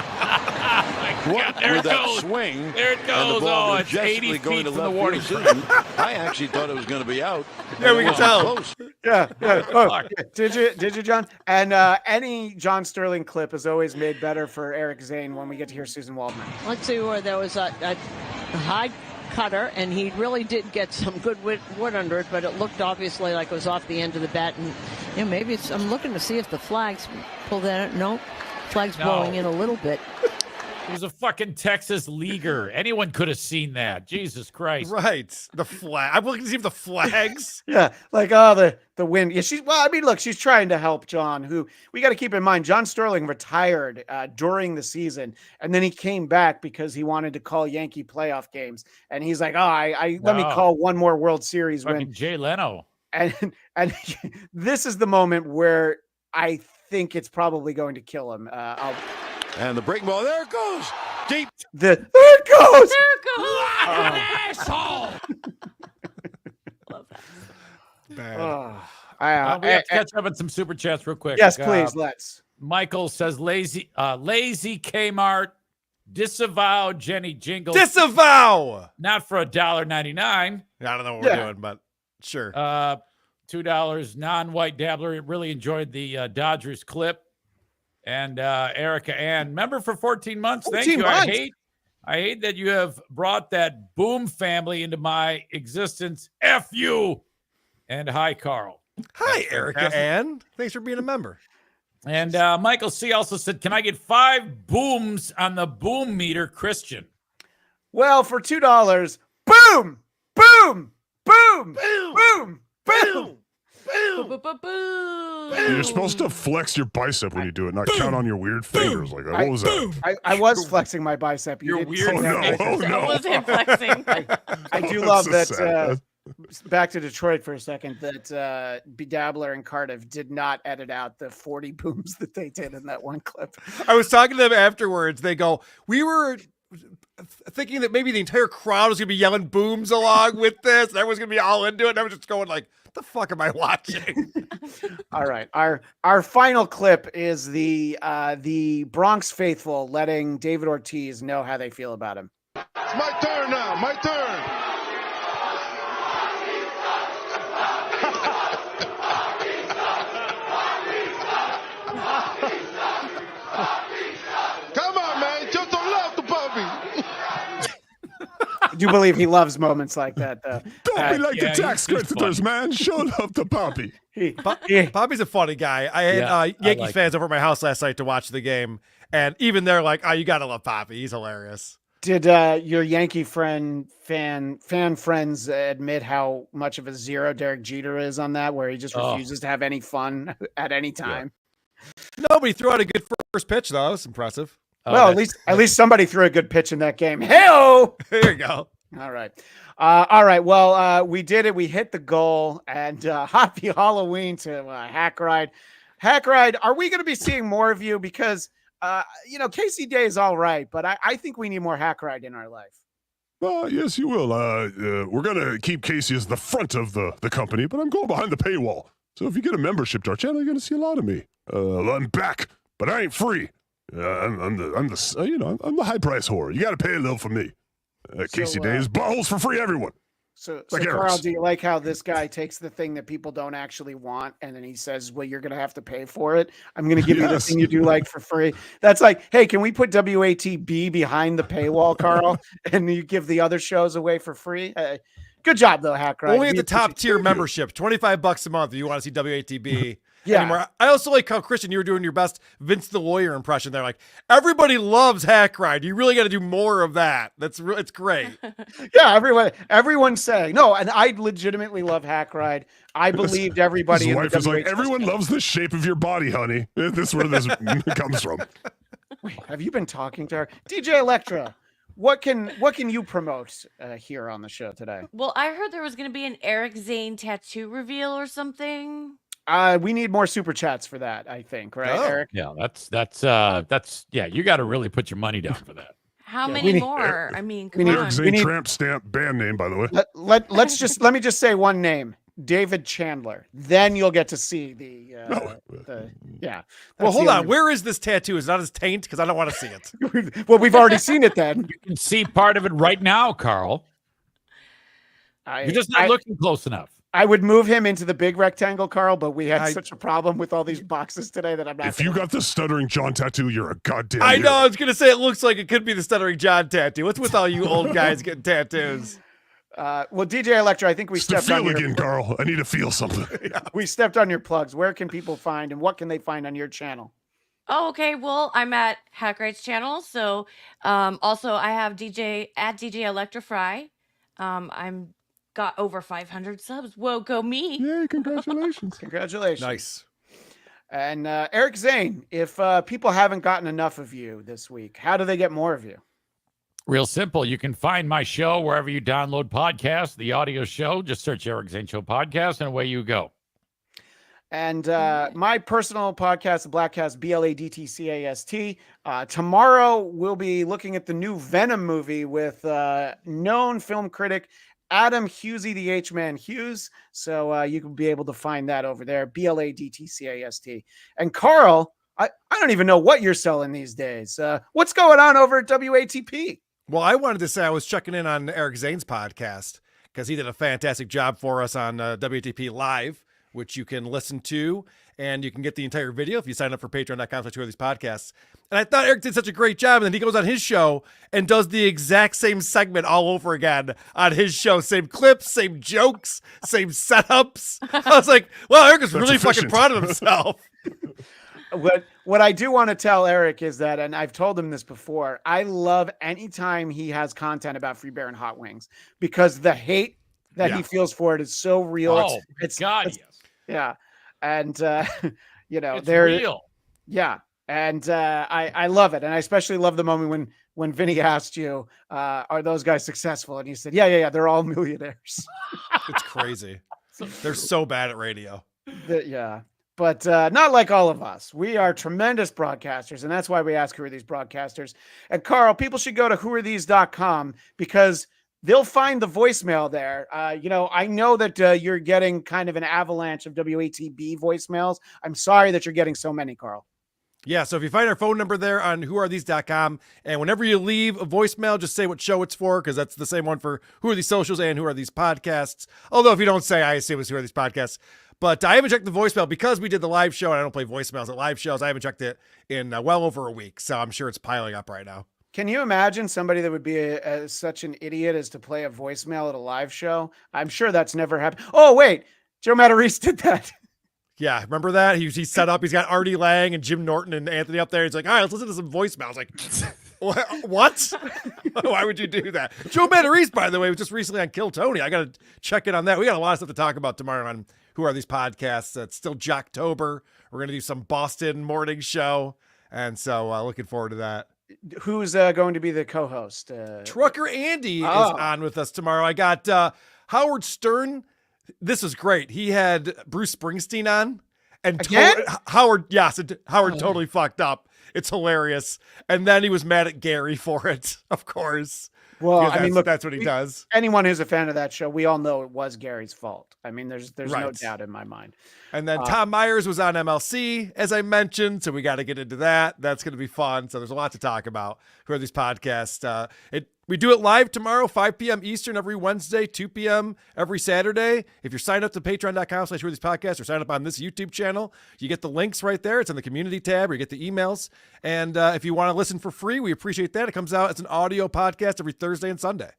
There With it that goes. swing, There it and goes. the ball Oh, it's 80 majestically going feet to from the left warning field. track. I actually thought it was going to be out. Yeah, we It can wasn't tell. close. Yeah. Oh, did you, John? And any John Sterling clip is always made better for Eric Zane when we get to hear Susan Waldman. Let's see where there was a high cutter, and he really did get some good wood under it, but it looked obviously like it was off the end of the bat. And maybe it's. I'm looking to see if the flags pull that. No, flags blowing in a little bit. It was a fucking Texas leaguer. Anyone could have seen that. Jesus Christ. Right. The flag. I'm looking to see if the flags. Yeah, like the wind. Yeah, she's trying to help John, who we got to keep in mind. John Sterling retired during the season, and then he came back because he wanted to call Yankee playoff games. And he's like, let me call one more World Series win. Jay Leno. And this is the moment where I think it's probably going to kill him. And the breaking ball, there it goes. Deep. There it goes. There it goes. Asshole. Love that. Bad. We have to catch up on some super chats real quick. Yes, please. Let's. Michael says lazy Kmart disavow Jenny Jingles. Disavow. Not for $1.99. I don't know what we're doing, but sure. $2 non-white dabbler. Really enjoyed the Dodgers clip. And Erica Ann, member for 14 months. Thank you. I hate that you have brought that Boom family into my existence. F you. And hi, Carl. Hi, Erica Ann. Thanks for being a member. And Michael C. also said, can I get 5 booms on the boom meter, Christian? Well, for $2, boom, boom, boom, boom, boom. You're supposed to flex your bicep when you do it, not count on your weird fingers like that. What was that? I was flexing my bicep. You're weird. That was him flexing. I do love that. Back to Detroit for a second. That Dabbler and Cardiff did not edit out the 40 booms that they did in that one clip. I was talking to them afterwards. They go, we were thinking that maybe the entire crowd was going to be yelling booms along with this, and everyone's going to be all into it. And I was just going like, the fuck am I watching? All right. Our final clip is the Bronx faithful letting David Ortiz know how they feel about him. It's my turn now. My turn. Come on, man. Just don't love the puppy. I do believe he loves moments like that, though. Don't be like the tax creditors, man. Show love to Poppy. Poppy's a funny guy. I had Yankees fans over at my house last night to watch the game, and even they're like, "Oh, you gotta love Poppy. He's hilarious." Did your Yankee fan friends admit how much of a zero Derek Jeter is on that, where he just refuses to have any fun at any time? Nobody threw out a good first pitch, though. That was impressive. Well, at least somebody threw a good pitch in that game. Hey-o! There you go. All right. All right. Well, we did it. We hit the goal. And happy Halloween to Hackride. Hackride, are we going to be seeing more of you? Because, Casey Day is all right, but I think we need more Hackride in our life. Yes, you will. We're going to keep Casey as the front of the company, but I'm going behind the paywall. So if you get a membership to our channel, you're going to see a lot of me. I'm back, but I ain't free. I'm the high price whore. You got to pay a little for me. Casey Day is buttholes for free, everyone. So Like Carl, Eric's. do you like how this guy takes the thing that people don't actually want, and then he says, well, you're going to have to pay for it. I'm going to give you the thing you do like for free. That's like, hey, can we put WATB behind the paywall, Carl? And you give the other shows away for free? Good job, though, Hackride. Only at the top tier membership, $25 a month if you want to see WATB. Yeah. Anymore. I also like how, Christian, you were doing your best Vince the Lawyer impression there. Like, everybody loves Hackride. You really got to do more of that. It's great. Yeah, everyone's saying no, and I legitimately love Hackride. I believed everybody. His in wife the is like, WH everyone loves the shape of your body, honey. This is where this comes from. Wait, have you been talking to her, DJ Electra? What can you promote here on the show today? Well, I heard there was going to be an Eric Zane tattoo reveal or something. We need more super chats for that, I think, right, Eric? Yeah, that's you got to really put your money down for that. How many more? I mean, come Eric on. Zane tramp stamp band name, by the way. Let me just say one name. David Chandler. Then you'll get to see the yeah. Well, That's hold the on. only- Where is this tattoo? Is it not his taint? Because I don't want to see it. Well, we've already seen it then. You can see part of it right now, Carl. You're just not looking close enough. I would move him into the big rectangle, Carl, but we had such a problem with all these boxes today that I'm not. If you got the Stuttering John tattoo, you're a goddamn I hero. know. I was going to say it looks like it could be the Stuttering John tattoo. What's with all you old guys getting tattoos? Well, DJ Electra, I think we It's to stepped on feel your again, Carl. I need to feel something. we stepped on your plugs. Where can people find and what can they find on your channel? Oh, okay. Well, I'm at Hackride's channel. So also I have DJ Electrify. I'm got over 500 subs. Whoa, go me. Yay, congratulations. Congratulations. Nice. And Eric Zane, if people haven't gotten enough of you this week, how do they get more of you? Real simple. You can find my show wherever you download podcasts, the audio show. Just search Eric Zane Show Podcast, and away you go. And my personal podcast, the Blackcast, BLADTCAST. Tomorrow we'll be looking at the new Venom movie with known film critic Adam Hughesy, the H-Man Hughes. So you can be able to find that over there, BLADTCAST. And Carl, I don't even know what you're selling these days. What's going on over at WATP? Well, I wanted to say I was checking in on Eric Zane's podcast because he did a fantastic job for us on WATP Live, which you can listen to, and you can get the entire video if you sign up for patreon.com/these podcasts. And I thought Eric did such a great job, and then he goes on his show and does the exact same segment all over again on his show. Same clips, same jokes, same setups. I was like, well, Eric is really fucking proud of himself. What I do want to tell Eric is that, and I've told him this before, I love anytime he has content about Free Bear and Hot Wings because the hate that he feels for it is so real. Oh, yes. Yeah. And, It's they're real. Yeah. And I love it. And I especially love the moment when Vinny asked you, are those guys successful? And you said, yeah, they're all millionaires. It's crazy. They're so bad at radio. Yeah. But not like all of us. We are tremendous broadcasters, and that's why we ask who are these broadcasters. And Carl, people should go to whoarethese.com because they'll find the voicemail there. I know that you're getting kind of an avalanche of WATB voicemails. I'm sorry that you're getting so many, Carl. Yeah, so if you find our phone number there on whoarethese.com, and whenever you leave a voicemail, just say what show it's for, because that's the same one for Who Are These Socials and Who Are These Podcasts. Although if you don't say, I assume it's Who Are These Podcasts. But I haven't checked the voicemail because we did the live show, and I don't play voicemails at live shows. I haven't checked it in well over a week, so I'm sure it's piling up right now. Can you imagine somebody that would be such an idiot as to play a voicemail at a live show? I'm sure that's never happened. Oh, wait, Joe Matarese did that. Yeah, remember that? He's set up. He's got Artie Lang and Jim Norton and Anthony up there. He's like, all right, let's listen to some voicemails. Like, what? Why would you do that? Joe Matarese, by the way, was just recently on Kill Tony. I got to check in on that. We got a lot of stuff to talk about tomorrow on Who Are These Podcasts? It's still Jocktober. We're going to do some Boston morning show. And so looking forward to that. Who's going to be the co-host? Trucker Andy is on with us tomorrow. I got Howard Stern. This is great. He had Bruce Springsteen on. And Howard totally fucked up. It's hilarious. And then he was mad at Gary for it, of course. Well, I mean, look, that's what he does. Anyone who's a fan of that show, we all know it was Gary's fault. I mean, there's no doubt in my mind. And then Tom Myers was on MLC, as I mentioned, so we got to get into that. That's going to be fun. So there's a lot to talk about for these podcasts. We do it live tomorrow, 5 p.m. Eastern every Wednesday, 2 p.m. every Saturday. If you're signed up to patreon.com/Who Are These Podcasts or sign up on this YouTube channel, you get the links right there. It's in the community tab where you get the emails. And if you want to listen for free, we appreciate that. It comes out as an audio podcast every Thursday and Sunday.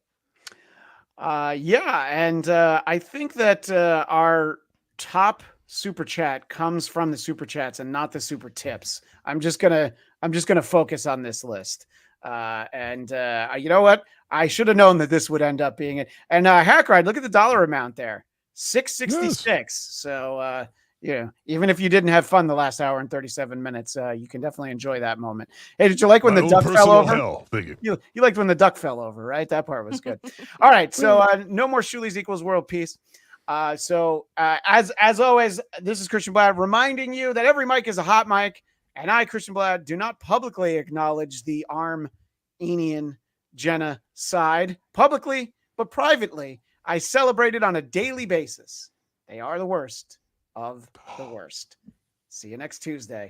And I think that our top super chat comes from the super chats and not the super tips. I'm just gonna focus on this list. You know what? I should have known that this would end up being it. And Hackride, look at the dollar amount there, $6.66. Yes. So even if you didn't have fun the last hour and 37 minutes, you can definitely enjoy that moment. Hey, did you like when the duck fell over? Hell. Thank you. You liked when the duck fell over, right? That part was good. All right, so no more Shoolies equals world peace. As always, this is Christian Blatt reminding you that every mic is a hot mic. And I, Christian Blatt, do not publicly acknowledge the Armenian genocide publicly, but privately, I celebrate it on a daily basis. They are the worst of the worst. See you next Tuesday.